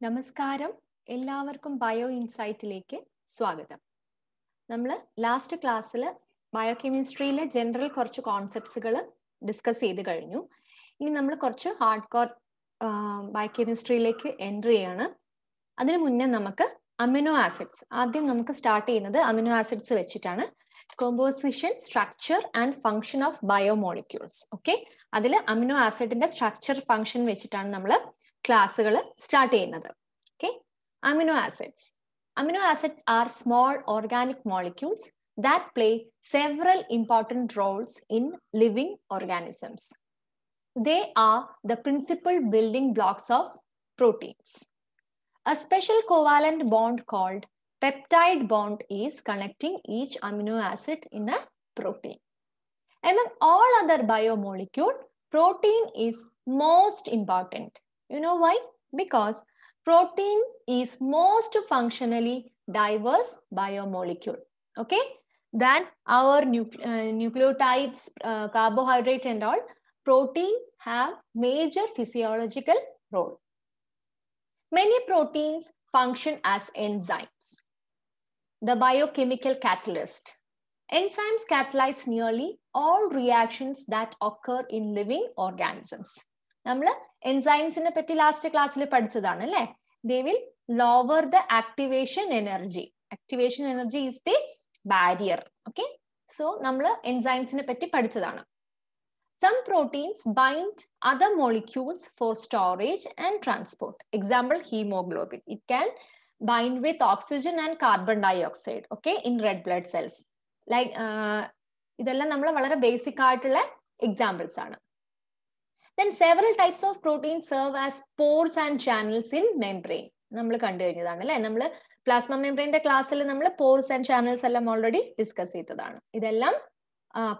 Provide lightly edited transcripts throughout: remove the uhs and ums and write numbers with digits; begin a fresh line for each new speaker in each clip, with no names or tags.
നമസ്കാരം, എല്ലാവർക്കും ബയോ ഇൻസൈറ്റിലേക്ക് സ്വാഗതം. നമ്മൾ ലാസ്റ്റ് ക്ലാസ്സിൽ ബയോകെമിസ്ട്രിയിലെ ജനറൽ കുറച്ച് കോൺസെപ്റ്റ്സുകൾ ഡിസ്കസ് ചെയ്ത് കഴിഞ്ഞു. ഇനി നമ്മൾ കുറച്ച് ഹാർഡ് കോർ ബയോകെമിസ്ട്രിയിലേക്ക് എൻ്റർ ചെയ്യാണ്. അതിനു മുന്നേ നമുക്ക് അമിനോ ആസിഡ്സ്, ആദ്യം നമുക്ക് സ്റ്റാർട്ട് ചെയ്യുന്നത് അമിനോ ആസിഡ്സ് വെച്ചിട്ടാണ്. Composition, structure and function of biomolecules. Okay, അതിൽ അമിനോ ആസിഡിന്റെ സ്ട്രക്ചർ ഫങ്ഷൻ വെച്ചിട്ടാണ് നമ്മൾ ക്ലാസ്സുകൾ സ്റ്റാർട്ട് ചെയ്യുന്നത്. Okay, amino acids. Amino acids are small organic molecules that play several important roles in living organisms. They are the principal building blocks of proteins. A special covalent bond called peptide bond is connecting each amino acid in a protein. Among all other biomolecules, protein is most important. You know why? Because protein is most functionally diverse biomolecule, okay, than our nucleotides, carbohydrate and all. Protein have major physiological role. Many proteins function as enzymes, the biochemical catalyst. Enzymes catalyze nearly all reactions that occur in living organisms. നമ്മൾ എൻസൈംസിനെ പറ്റി last ക്ലാസ്സിൽ പഠിച്ചതാണ് അല്ലേ? They will lower the activation energy. Activation energy is the barrier. Okay, so നമ്മൾ എൻസൈംസിനെ പറ്റി പഠിച്ചതാണ്. Some proteins bind other molecules for storage and transport. Example, hemoglobin. It can bind with oxygen and carbon dioxide, okay, in red blood cells. Like ഇതെല്ലാം നമ്മൾ വളരെ basic ആയിട്ടുള്ള examples ആണ്. Then several types of proteins serve as pores and channels in membrane. നമ്മൾ കണ്ടു കഴിഞ്ഞതാണ് അല്ലേ? നമ്മൾ പ്ലാസ്മ മെംബ്രെയിന്റെ ക്ലാസ്സിൽ നമ്മൾ പോർസ് ആൻഡ് ചാനൽസ് എല്ലാം ഓൾറെഡി ഡിസ്കസ് ചെയ്തതാണ്. ഇതെല്ലാം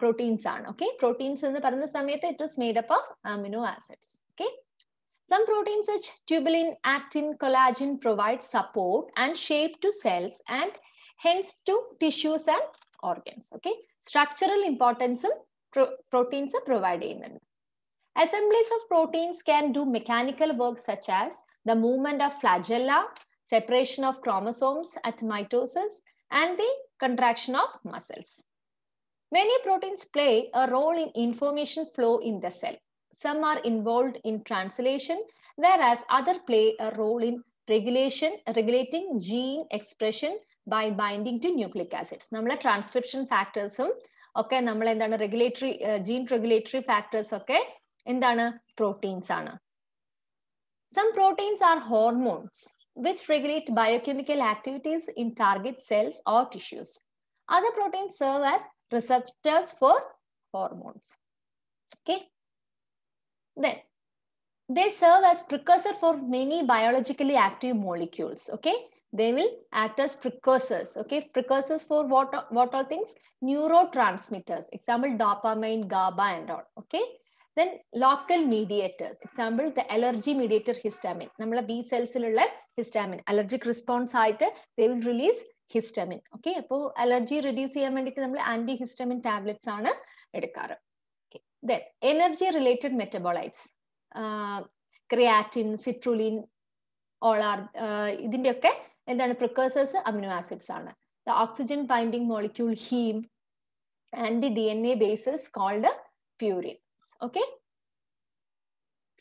പ്രോട്ടീൻസ് ആണ്. ഓക്കെ, പ്രോട്ടീൻസ് എന്ന് പറയുന്ന സമയത്ത് it is made up of amino acids. Okay, some proteins such tubulin, actin, collagen provide support and shape to cells and hence to tissues and organs. Okay, structural importance proteins provide ചെയ്യുന്നുണ്ട്. Assemblies of proteins can do mechanical work such as the movement of flagella, separation of chromosomes at mitosis, and the contraction of muscles. Many proteins play a role in information flow in the cell. Some are involved in translation, whereas others play a role in regulating gene expression by binding to nucleic acids. നമ്മളെ transcription ഫാക്ടേഴ്സും ഒക്കെ നമ്മൾ എന്താണ് regulatory gene regulatory factors ഒക്കെ എന്താണ് proteins ആണ്. Some proteins are hormones which regulate biochemical activities in target cells or tissues. Other proteins serve as receptors for hormones. Okay, then they serve as precursor for many biologically active molecules. Okay, they will act as precursors. Okay, precursors for what all things? Neurotransmitters, example dopamine, GABA and all. Okay, then local mediators, example the allergy mediator histamine. നമ്മളെ B സെൽസിലുള്ള histamine allergic response ആയിട്ട് they will release histamine. Okay, അപ്പോൾ allergy reduce ചെയ്യാൻ വേണ്ടിയിട്ട് നമ്മൾ anti histamine tablets ആണ് എടുക്കാറ്. Okay, then energy related metabolites, creatine, citrulline, all are ഇതിന്റെ ഒക്കെ എന്താണ് precursors അമിനോ ആസിഡ്സ് ആണ്. The oxygen binding molecule heme and the DNA bases called purine. Okay,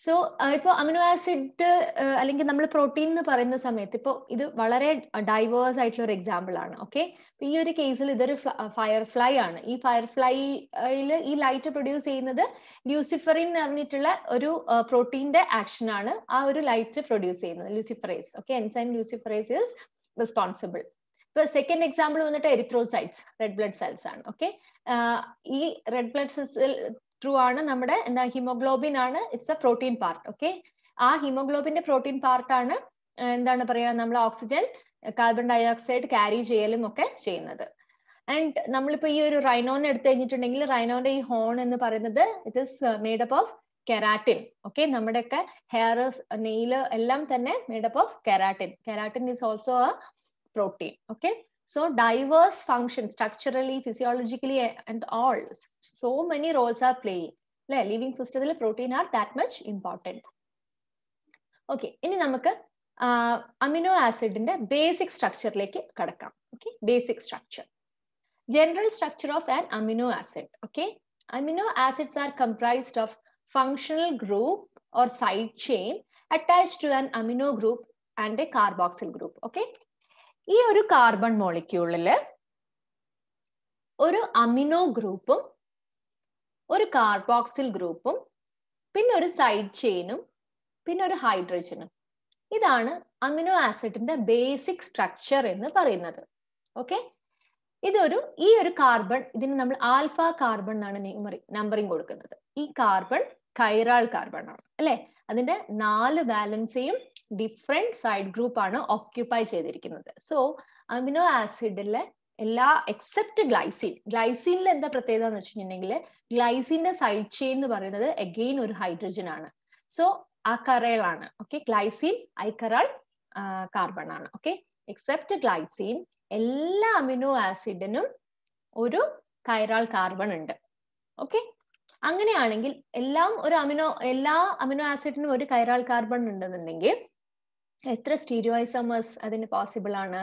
so ഇപ്പോൾ അമിനോ ആസിഡ് അല്ലെങ്കിൽ നമ്മൾ പ്രോട്ടീൻ എന്ന് പറയുന്ന സമയത്ത് ഇപ്പോൾ ഇത് വളരെ ഡൈവേഴ്സ് ആയിട്ടുള്ള ഒരു എക്സാമ്പിൾ ആണ്. ഓക്കെ, ഈ ഒരു കേസിൽ ഇതൊരു ഫയർഫ്ലൈ ആണ്. ഈ ഫയർഫ്ലൈയിൽ ഈ ലൈറ്റ് പ്രൊഡ്യൂസ് ചെയ്യുന്നത് ലൂസിഫറിൻ എന്ന് പറഞ്ഞിട്ടുള്ള ഒരു പ്രോട്ടീന്റെ ആക്ഷൻ ആണ് ആ ഒരു ലൈറ്റ് പ്രൊഡ്യൂസ് ചെയ്യുന്നത്, luciferase. Okay, enzyme luciferase is responsible. ഇപ്പൊ സെക്കൻഡ് എക്സാമ്പിൾ വന്നിട്ട് എരിത്രോസൈറ്റ്സ്, റെഡ് ബ്ലഡ് സെൽസ് ആണ്. ഓക്കെ, ഈ റെഡ് ബ്ലഡ് സെൽസ് ട്രൂ ആണ്, നമ്മുടെ എന്താ ഹീമോഗ്ലോബിൻ ആണ്, it's a protein part. Okay, ആ ഹീമോഗ്ലോബിന്റെ പ്രോട്ടീൻ പാർട്ടാണ് എന്താണ് പറയാ നമ്മൾ ഓക്സിജൻ കാർബൺ ഡയോക്സൈഡ് ക്യാരി ചെയ്യലും ഒക്കെ ചെയ്യുന്നത്. ആൻഡ് നമ്മളിപ്പോ ഈ ഒരു റൈനോനെ എടുത്തു കഴിഞ്ഞിട്ടുണ്ടെങ്കിൽ റൈനോന്റെ ഈ ഹോൺ എന്ന് പറയുന്നത് it is made up of keratin. Okay, നമ്മുടെയൊക്കെ ഹെയർ, നെയില് എല്ലാം തന്നെ made up of keratin. Keratin is also A protein. Okay, so diverse function structurally, physiologically and all, so many roles are playing. Living system protein are that much important. Okay, ഇനി നമുക്ക് amino ആസിഡിന്റെ basic സ്ട്രക്ചറിലേക്ക് കടക്കാം. Okay, basic structure. General structure of an amino acid. Okay, amino acids are comprised of functional group or side chain attached to an amino group and a carboxyl group. Okay, ഈ ഒരു carbon മോളിക്യൂളില് ഒരു amino ഗ്രൂപ്പും ഒരു carboxyl ഗ്രൂപ്പും പിന്നെ ഒരു side ചെയിനും പിന്നെ ഒരു ഹൈഡ്രജനും, ഇതാണ് അമിനോ ആസിഡിന്റെ ബേസിക് സ്ട്രക്ചർ എന്ന് പറയുന്നത്. ഓക്കെ, ഈ ഒരു കാർബൺ, ഇതിന് നമ്മൾ ആൽഫ കാർബൺ എന്നാണ് നമ്പറിംഗ് കൊടുക്കുന്നത്. ഈ കാർബൺ കൈറാൾ കാർബൺ ആണ് അല്ലെ. അതിന്റെ 4 വാലൻസിയും ഡിഫറെന്റ് സൈഡ് ഗ്രൂപ്പ് ആണ് ഓക്യുപ്പൈ ചെയ്തിരിക്കുന്നത്. സോ അമിനോ ആസിഡിലെ എല്ലാ എക്സെപ്റ്റ് ഗ്ലൈസീനിൽ എന്താ പ്രത്യേകത എന്ന് വെച്ചിട്ടുണ്ടെങ്കിൽ ഗ്ലൈസീന്റെ സൈഡ് ചെയിൻ എന്ന് പറയുന്നത് അഗെയിൻ ഒരു ഹൈഡ്രജൻ ആണ്. സോ അകറൈലാണ്. ഓക്കെ, ഗ്ലൈസീൻ ഐക്കറാൾ കാർബൺ ആണ്. ഓക്കെ, എക്സെപ്റ്റ് ഗ്ലൈസീൻ എല്ലാ അമിനോ ആസിഡിനും ഒരു കൈറാൾ കാർബൺ ഉണ്ട്. ഓക്കെ, അങ്ങനെയാണെങ്കിൽ എല്ലാ അമിനോ ആസിഡിനും ഒരു കൈറാൾ കാർബൺ ഉണ്ടെന്നുണ്ടെങ്കിൽ എത്ര സ്റ്റീരിയോഐസോമേഴ്സ് അതിന് പോസിബിൾ ആണ്?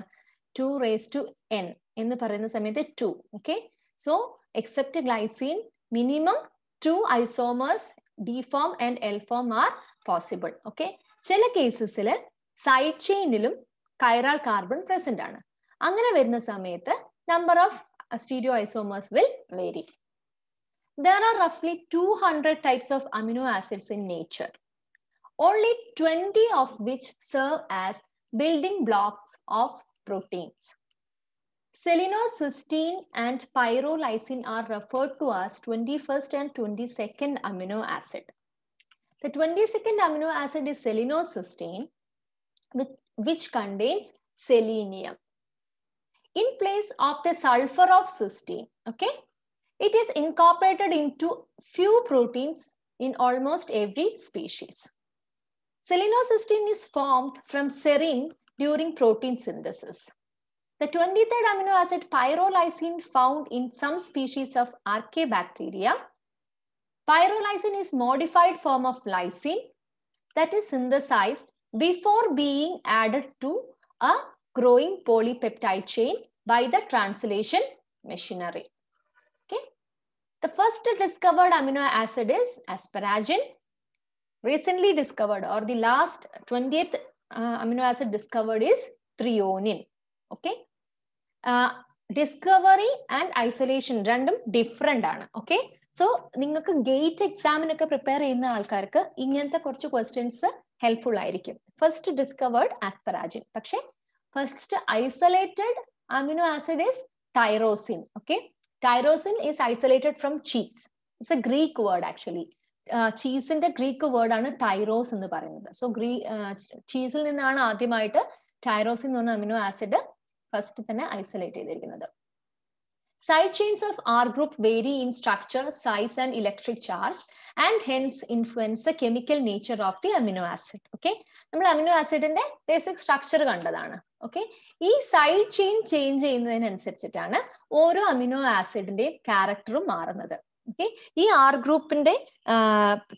2n എന്ന് പറയുന്ന സമയത്ത് 2. Okay, so except glycine minimum 2 isomers D form and L form are possible. Okay, ചില കേസസിൽ സൈഡ് ചെയിനിലും കൈറാൾ കാർബൺ പ്രസന്റ് ആണ്. അങ്ങനെ വരുന്ന സമയത്ത് number of stereoisomers will vary. There are roughly 200 types of amino acids in nature, only 20 of which serve as building blocks of proteins. Selenosystine and pyrrolysine are referred to as 21st and 22nd amino acid. The 22nd amino acid is selenosystine, which contains selenium in place of the sulfur of cysteine. Okay, it is incorporated into few proteins in almost every species. Selenosystine is formed from serine during protein synthesis. The 23rd amino acid pyrrolysine found in some species of Archaebacteria. Pyrrolysine is modified form of lysine that is synthesized before being added to a growing polypeptide chain by the translation machinery. Okay, the first discovered amino acid is asparagine. Recently discovered, or the last 20th amino acid discovered is threonine. Okay, discovery and isolation രണ്ടും different ആണ്. Okay, so നിങ്ങൾക്ക് gate എക്സാമിനൊക്കെ prepare ചെയ്യുന്ന ആൾക്കാർക്ക് ഇങ്ങനത്തെ കുറച്ച് questions helpful ആയിരിക്കും. First discovered ആസ്പെറാജിൻ, പക്ഷെ first isolated amino acid is tyrosine. Okay, tyrosine is isolated from cheese. It's a Greek word actually. Cheese in the Greek word ആണ് tyros എന്ന് പറയുന്നത്. So cheese ൽ നിന്നാണ് ആദ്യമായിട്ട് tyrosine എന്ന amino acid ഫസ്റ്റ് തന്നെ isolate ചെയ്തിരിക്കുന്നത്. Side chains of R group vary in structure, size and electric charge and hence influence the chemical nature of the amino acid. Okay, നമ്മൾ amino acidന്റെ basic structure കണ്ടതാണ്. Okay, ഈ side chain change ചെയ്യുന്നതിനനുസരിച്ചിട്ടാണ് ഓരോ amino ആസിഡിന്റെയും ക്യാരക്ടറും മാറുന്നത്. Okay, ഈ R ഗ്രൂപ്പിന്റെ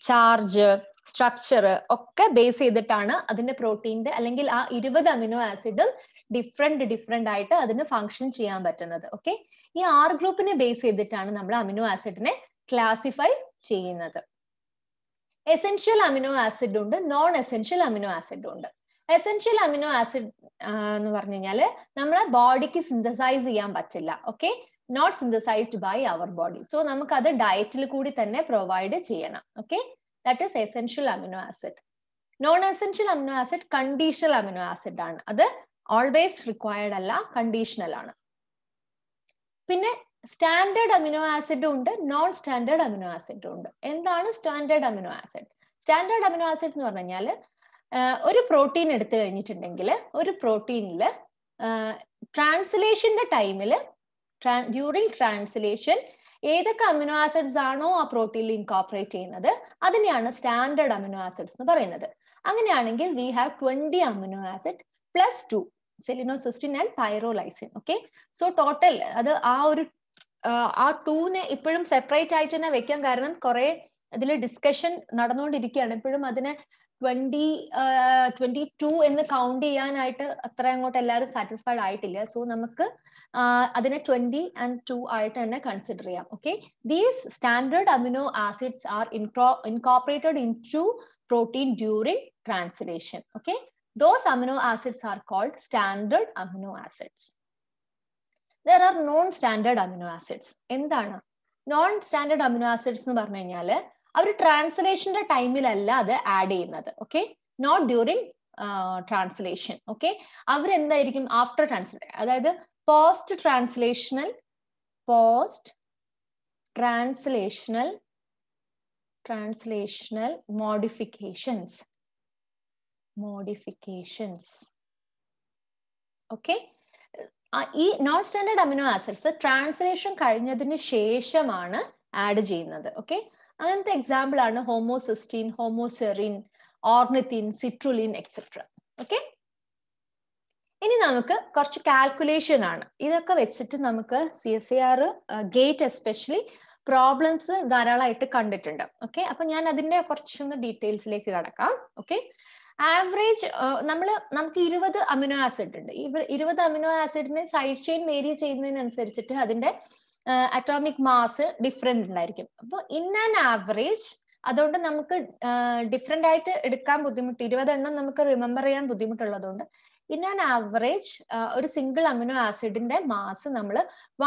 charge structure ഒക്കെ base ചെയ്തിട്ടാണ് അതിന്റെ പ്രോട്ടീന്റെ അല്ലെങ്കിൽ ആ 20 അമിനോ ആസിഡും ഡിഫറെന്റ് ആയിട്ട് അതിന് ഫങ്ഷൻ ചെയ്യാൻ പറ്റുന്നത്. ഓക്കെ, ഈ ആർ ഗ്രൂപ്പിനെ ബേസ് ചെയ്തിട്ടാണ് നമ്മൾ അമിനോ ആസിഡിനെ ക്ലാസിഫൈ ചെയ്യുന്നത്. എസെൻഷ്യൽ അമിനോ ആസിഡ് ഉണ്ട്, നോൺ എസെൻഷ്യൽ അമിനോ ആസിഡ് ഉണ്ട്. എസെൻഷ്യൽ അമിനോ ആസിഡ് എന്ന് പറഞ്ഞു കഴിഞ്ഞാൽ നമ്മളെ ബോഡിക്ക് സിന്തസൈസ് ചെയ്യാൻ പറ്റില്ല. Okay, not synthesized by our body. So നമുക്ക് അത് ഡയറ്റിൽ കൂടി തന്നെ പ്രൊവൈഡ് ചെയ്യണം. Okay, that is essential amino acid. Non essential amino acid conditional amino acid ആണ്. അത് ഓൾവേസ് റിക്വയർഡ് അല്ല, കണ്ടീഷണൽ ആണ്. പിന്നെ സ്റ്റാൻഡേർഡ് അമിനോ ആസിഡും ഉണ്ട്, നോൺ സ്റ്റാൻഡേർഡ് അമിനോ ആസിഡും ഉണ്ട്. എന്താണ് standard amino acid? Standard amino acid എന്ന് പറഞ്ഞു കഴിഞ്ഞാൽ ഒരു പ്രോട്ടീൻ എടുത്തു കഴിഞ്ഞിട്ടുണ്ടെങ്കിൽ ഒരു പ്രോട്ടീനിൽ ട്രാൻസ്ലേഷന്റെ ടൈമിൽ ഡ്യൂറിങ് ട്രാൻസ്ലേഷൻ ഏതൊക്കെ അമിനോ ആസിഡ്സ് ആണോ ആ പ്രോട്ടീനിൽ ഇൻകോർപ്പറേറ്റ് ചെയ്യുന്നത് അതിനെയാണ് സ്റ്റാൻഡേർഡ് അമിനോ ആസിഡ്സ് എന്ന് പറയുന്നത്. അങ്ങനെയാണെങ്കിൽ we have 20 amino acid plus 2 selenocysteine and pyrrolysine. Okay, so total അത് ആ 2നെ ഇപ്പോഴും സെപ്പറേറ്റ് ആയിട്ട് തന്നെ വെക്കാൻ കാരണം കുറെ അതിൽ ഡിസ്കഷൻ നടന്നുകൊണ്ടിരിക്കുകയാണ്. ഇപ്പോഴും അതിനെ 22 എന്ന് കൗണ്ട് ചെയ്യാനായിട്ട് അത്ര അങ്ങോട്ട് എല്ലാവരും സാറ്റിസ്ഫൈഡ് ആയിട്ടില്ല. സോ നമുക്ക് അതിനെ 20 and 2 ആയിട്ട് തന്നെ കൺസിഡർ ചെയ്യാം. Okay, these standard amino acids are incorporated in to protein during translation. Okay, those amino acids are called standard amino acids. There are non-standard amino acids. എന്താണ് non-standard amino acids എന്ന് പറഞ്ഞു കഴിഞ്ഞാൽ അവർ ട്രാൻസ്ലേഷന്റെ ടൈമിലല്ല അത് add ചെയ്യുന്നത്. Okay, not during translation. Okay, അവരെന്തായിരിക്കും after translation, അതായത് post translational modifications. Okay, ഈ non standard amino acids translation കഴിഞ്ഞതിന് ശേഷമാണ് ആഡ് ചെയ്യുന്നത്. ഓക്കെ, അങ്ങനത്തെ എക്സാമ്പിൾ ആണ് homocysteine, homoserine, ornithine, citrulline etcetera. Okay, ഇനി നമുക്ക് കുറച്ച് കാൽക്കുലേഷൻ ആണ്. ഇതൊക്കെ വെച്ചിട്ട് നമുക്ക് CSIR ഗേറ്റ് എസ്പെഷ്യലി പ്രോബ്ലംസ് ധാരാളമായിട്ട് കണ്ടിട്ടുണ്ട്. ഓക്കെ, അപ്പൊ ഞാൻ അതിന്റെ കുറച്ചൊന്ന് ഡീറ്റെയിൽസിലേക്ക് കടക്കാം. ഓക്കെ, ആവറേജ് നമുക്ക് 20 അമിനോ ആസിഡ് ഉണ്ട്. 20 അമിനോ ആസിഡിന് സൈഡ് ചെയിൻ വേരി ചെയ്യുന്നതിനനുസരിച്ചിട്ട് അതിന്റെ അറ്റോമിക് മാസ് ഡിഫറെന്റ് ഉണ്ടായിരിക്കും. അപ്പോൾ ഇൻ ആൻ ആവറേജ്, അതുകൊണ്ട് നമുക്ക് ഡിഫറെന്റ് ആയിട്ട് എടുക്കാൻ ബുദ്ധിമുട്ട്, 20 എണ്ണം നമുക്ക് റിമെമ്പർ ചെയ്യാൻ ബുദ്ധിമുട്ടുള്ളതുകൊണ്ട് ഇൻ ആൻ ആവറേജ് ഒരു സിംഗിൾ അമിനോ ആസിഡിന്റെ മാസ് നമ്മൾ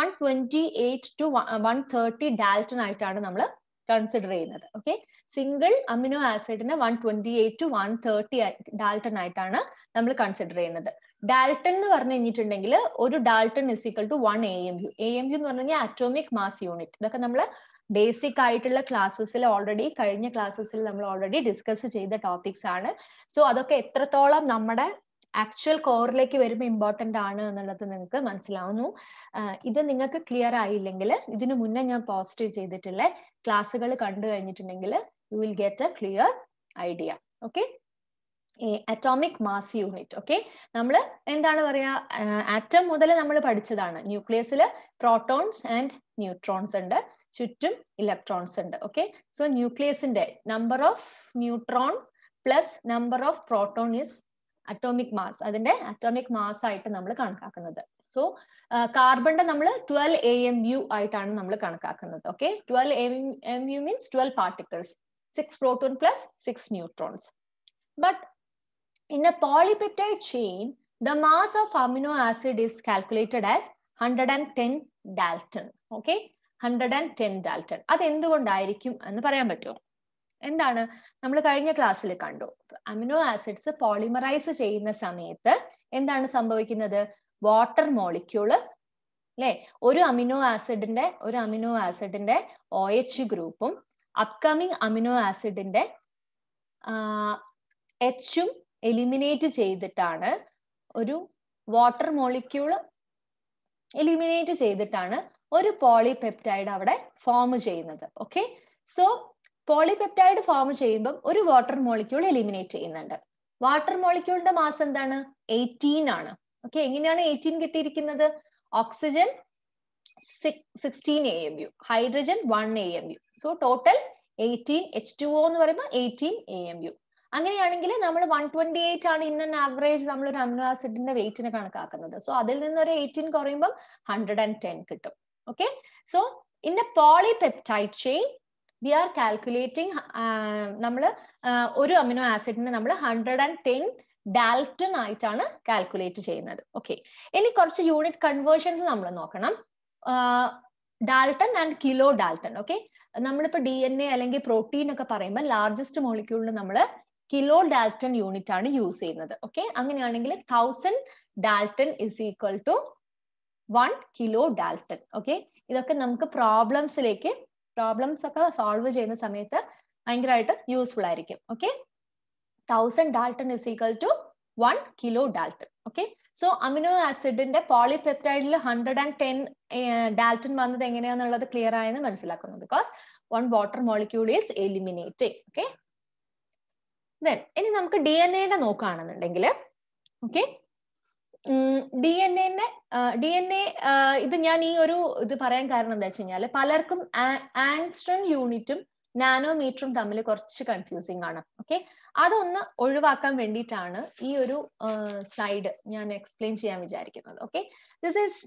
128 to 130 ഡാൽട്ടൺ ആയിട്ടാണ് നമ്മൾ കൺസിഡർ ചെയ്യുന്നത്. ഓക്കെ, സിംഗിൾ അമിനോ ആസിഡിന് 128 to 130 ഡാൽട്ടൺ ആയിട്ടാണ് നമ്മൾ കൺസിഡർ ചെയ്യുന്നത്. ഡാൽട്ടൺ എന്ന് പറഞ്ഞു കഴിഞ്ഞിട്ടുണ്ടെങ്കിൽ ഒരു dalton is equal to 1 AMU. AMU എന്ന് പറഞ്ഞു കഴിഞ്ഞാൽ അറ്റോമിക് മാസ് യൂണിറ്റ്. ഇതൊക്കെ നമ്മൾ ബേസിക് ആയിട്ടുള്ള ക്ലാസ്സസിൽ കഴിഞ്ഞ ക്ലാസ്സസിൽ നമ്മൾ ഓൾറെഡി ഡിസ്കസ് ചെയ്ത ടോപ്പിക്സ് ആണ്. സോ അതൊക്കെ എത്രത്തോളം നമ്മുടെ ആക്ച്വൽ കോറിലേക്ക് വരുമ്പോൾ ഇമ്പോർട്ടന്റ് ആണ് എന്നുള്ളത് നിങ്ങൾക്ക് മനസ്സിലാവുന്നു. ഇത് നിങ്ങൾക്ക് ക്ലിയർ ആയില്ലെങ്കിൽ ഇതിനു മുന്നേ ഞാൻ പോസ്റ്റ് ചെയ്തിട്ടുള്ള ക്ലാസ്സുകൾ കണ്ടു കഴിഞ്ഞിട്ടുണ്ടെങ്കിൽ you will get A clear idea. Okay, atomic mass unit. Okay, നമ്മൾ എന്താണ് പറയാ, ആറ്റം മുതൽ നമ്മൾ പഠിച്ചതാണ്. ന്യൂക്ലിയസിൽ പ്രോട്ടോൺസ് ആൻഡ് ന്യൂട്രോൺസ് ഉണ്ട്, ചുറ്റും ഇലക്ട്രോൺസ് ഉണ്ട്. ഓക്കെ, സോ ന്യൂക്ലിയസിന്റെ number of neutron plus number of proton is atomic mass, അതിന്റെ അറ്റോമിക് മാസ് ആയിട്ട് നമ്മൾ കണക്കാക്കുന്നത്. സോ കാർബണിന്റെ നമ്മൾ 12 AMU ആയിട്ടാണ് നമ്മൾ കണക്കാക്കുന്നത്. Okay, 12 AMU means 12 particles, 6 proton plus 6 neutrons. But in a polypeptide chain, the mass of amino acid is calculated as 110 Dalton. Okay, 110 Dalton. അത് എന്തുകൊണ്ടായിരിക്കും എന്ന് പറയാൻ പറ്റുമോ? എന്താണ് നമ്മൾ കഴിഞ്ഞ ക്ലാസ്സിൽ കണ്ടു, അമിനോ ആസിഡ്സ് പോളിമറൈസ് ചെയ്യുന്ന സമയത്ത് എന്താണ് സംഭവിക്കുന്നത്? വാട്ടർ മോളിക്യൂള് അല്ലെ, ഒരു അമിനോ ആസിഡിന്റെ OH ഗ്രൂപ്പും അപ്കമിങ് അമിനോ ആസിഡിന്റെ Hഉം എലിമിനേറ്റ് ചെയ്തിട്ടാണ്, ഒരു വാട്ടർ മോളിക്യൂള് എലിമിനേറ്റ് ചെയ്തിട്ടാണ് ഒരു പോളിപെപ്റ്റൈഡ് അവിടെ ഫോം ചെയ്യുന്നത്. ഓക്കെ, സോ പോളിപെപ്റ്റൈഡ് ഫോം ചെയ്യുമ്പോൾ ഒരു വാട്ടർ മോളിക്യൂൾ എലിമിനേറ്റ് ചെയ്യുന്നുണ്ട്. വാട്ടർ മോളിക്യൂളിന്റെ മാസ് എന്താണ്? 18 ആണ്. ഓക്കെ, എങ്ങനെയാണ് 18 കിട്ടിയിരിക്കുന്നത്? Oxygen 16 AMU, hydrogen 1 AMU. So total 18, H2O എന്ന് പറയുമ്പോൾ 18 AMU. അങ്ങനെയാണെങ്കിൽ നമ്മൾ 128 ആണ് ഇൻ ആൻ ആവറേജ് നമ്മൾ ഒരു അമിനോ ആസിഡിന്റെ വെയിറ്റിനെ കണക്കാക്കുന്നത്. സോ അതിൽ നിന്ന് ഒരു 18 കുറയുമ്പോൾ 110 കിട്ടും. Okay, so in a polypeptide chain we are calculating, നമ്മൾ ഒരു അമിനോ ആസിഡിനെ നമ്മൾ 110 ഡാൽട്ടൺ ആയിട്ടാണ് കാൽക്കുലേറ്റ് ചെയ്യുന്നത്. ഓക്കെ, ഇനി കുറച്ച് യൂണിറ്റ് കൺവേർഷൻസ് നമ്മൾ നോക്കണം. Dalton and kilo dalton. Okay, നമ്മളിപ്പോ DNA അല്ലെങ്കിൽ പ്രോട്ടീൻ ഒക്കെ പറയുമ്പോൾ ലാർജസ്റ്റ് മോളിക്യൂളിന് നമ്മൾ കിലോ ഡാൽട്ടൺ യൂണിറ്റ് ആണ് യൂസ് ചെയ്യുന്നത്. ഓക്കെ, അങ്ങനെയാണെങ്കിൽ 1000 dalton is equal to 1 kilo dalton. Okay, ഇതൊക്കെ നമുക്ക് പ്രോബ്ലംസ് ഒക്കെ സോൾവ് ചെയ്യുന്ന സമയത്ത് ഭയങ്കരമായിട്ട് യൂസ്ഫുൾ ആയിരിക്കും. Okay, 1000 dalton is equal to 1 kilo dalton. Okay, so amino ആസിഡിന്റെ പോളിപെപ്റ്റൈഡിൽ 110 ഡാൽട്ടൺ വന്നത് എങ്ങനെയാന്നുള്ളത് ക്ലിയർ ആയെന്ന് മനസ്സിലാക്കുന്നു. Because 1 water molecule is eliminating. Okay, ഇനി നമുക്ക് DNA നോക്കുകയാണെന്നുണ്ടെങ്കിൽ, ഓക്കെ, DNA ഇത് ഞാൻ ഈ ഒരു ഇത് പറയാൻ കാരണം എന്താ വെച്ച് കഴിഞ്ഞാൽ പലർക്കും ആങ്സ്ട്രോം യൂണിറ്റും നാനോമീറ്ററും തമ്മിൽ കുറച്ച് കൺഫ്യൂസിങ് ആണ്. ഓക്കെ, അതൊന്ന് ഒഴിവാക്കാൻ വേണ്ടിയിട്ടാണ് ഈ ഒരു സ്ലൈഡ് ഞാൻ എക്സ്പ്ലെയിൻ ചെയ്യാൻ വിചാരിക്കുന്നത്. Okay, this is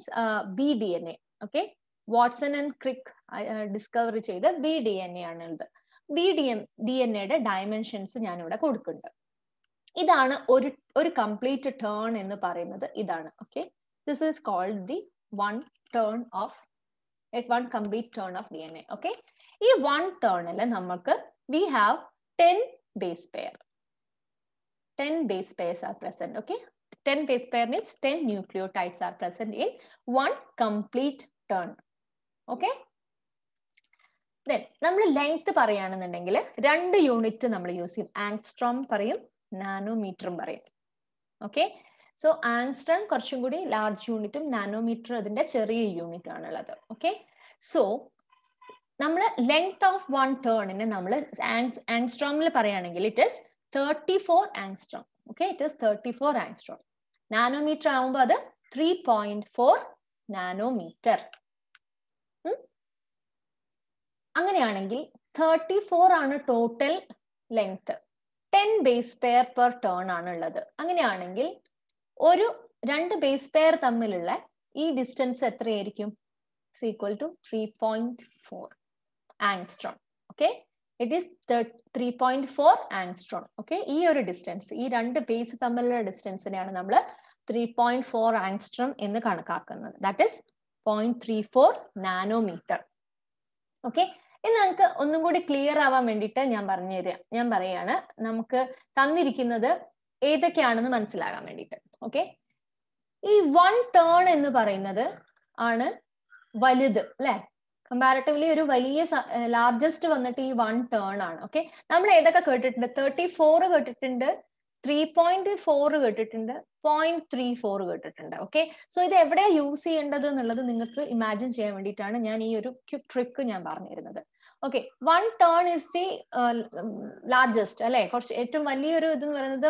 BDNA. Okay, Watson and Crick discover ചെയ്ത BDNA ആണുള്ളത്. BDNAയുടെ ഡയമെൻഷൻസ് ഞാൻ ഇവിടെ കൊടുക്കുന്നുണ്ട്. ഇതാണ് ഒരു കംപ്ലീറ്റ് ടേൺ എന്ന് പറയുന്നത് ഇതാണ്. Okay, this is called the one complete turn of DNA. Okay, ഈ one ടേണിൽ നമുക്ക് we have 10 base pair. 10 base pairs are present. Okay, 10 base pair means 10 nucleotides are present in one complete turn. Okay, then നമ്മൾ length പറയുകയാണെന്നുണ്ടെങ്കിൽ 2 unit നമ്മൾ use ചെയ്യും. Angstrom പറയും, നാനോമീറ്ററും പറയും. Okay, so angstrom കുറച്ചും കൂടി ലാർജ് യൂണിറ്റും നാനോമീറ്റർ അതിന്റെ ചെറിയ യൂണിറ്റ് ആണുള്ളത്. ഓക്കെ, സോ നമ്മൾ ലെങ്ത് ഓഫ് വൺ ടേണിന് നമ്മൾ ആങ്സ്ട്രോമിൽ പറയുകയാണെങ്കിൽ it is 34 angstrom. Okay, it is 34 angstrom. Nanometer ആവുമ്പോൾ അത് 3.4 nanometer. അങ്ങനെയാണെങ്കിൽ 34 ആണ് total length. 10 base pair per turn ആണ് ഉള്ളത്. അങ്ങനെയാണെങ്കിൽ ഒരു 2 ബേസ് പെയർ തമ്മിലുള്ള ഈ ഡിസ്റ്റൻസ് എത്രയായിരിക്കും? Is equal to 3.4 angstrom. Okay, it is 3.4 angstrom. Okay, ഈ ഒരു ഡിസ്റ്റൻസ്, ഈ 2 ബേസ് തമ്മിലുള്ള ഡിസ്റ്റൻസിനെയാണ് നമ്മൾ 3.4 angstrom എന്ന് കണക്കാക്കുന്നത്. That is 0.34 nanometre. ഓക്കെ, ഇനി നമുക്ക് ഒന്നും കൂടി ക്ലിയർ ആവാൻ വേണ്ടിയിട്ട് ഞാൻ പറയാണ്, നമുക്ക് തന്നിരിക്കുന്നത് ഏതൊക്കെയാണെന്ന് മനസ്സിലാകാൻ വേണ്ടിയിട്ട്. ഓക്കെ, ഈ വൺ ടേൺ എന്ന് പറയുന്നത് ആണ് വലുത് അല്ലെ? കമ്പാരിറ്റീവ്ലി ഒരു വലിയ ലാർജസ്റ്റ് വന്നിട്ട് ഈ വൺ ടേൺ ആണ്. ഓക്കെ, നമ്മൾ ഏതൊക്കെ കേട്ടിട്ടുണ്ട്? 34 കേട്ടിട്ടുണ്ട്, 3.4 കേട്ടിട്ടുണ്ട്, 0.34 കേട്ടിട്ടുണ്ട്. ഓക്കെ, സോ ഇത് എവിടെയാ യൂസ് ചെയ്യേണ്ടത് എന്നുള്ളത് നിങ്ങൾക്ക് ഇമാജിൻ ചെയ്യാൻ വേണ്ടിയിട്ടാണ് ഞാൻ ഈ ഒരു ക്വിക്ക് ട്രിക്ക് ഞാൻ പറഞ്ഞിരുന്നത്. Okay, one turn is the largest അല്ലെ? കുറച്ച് ഏറ്റവും വലിയൊരു ഇതെന്ന് പറയുന്നത്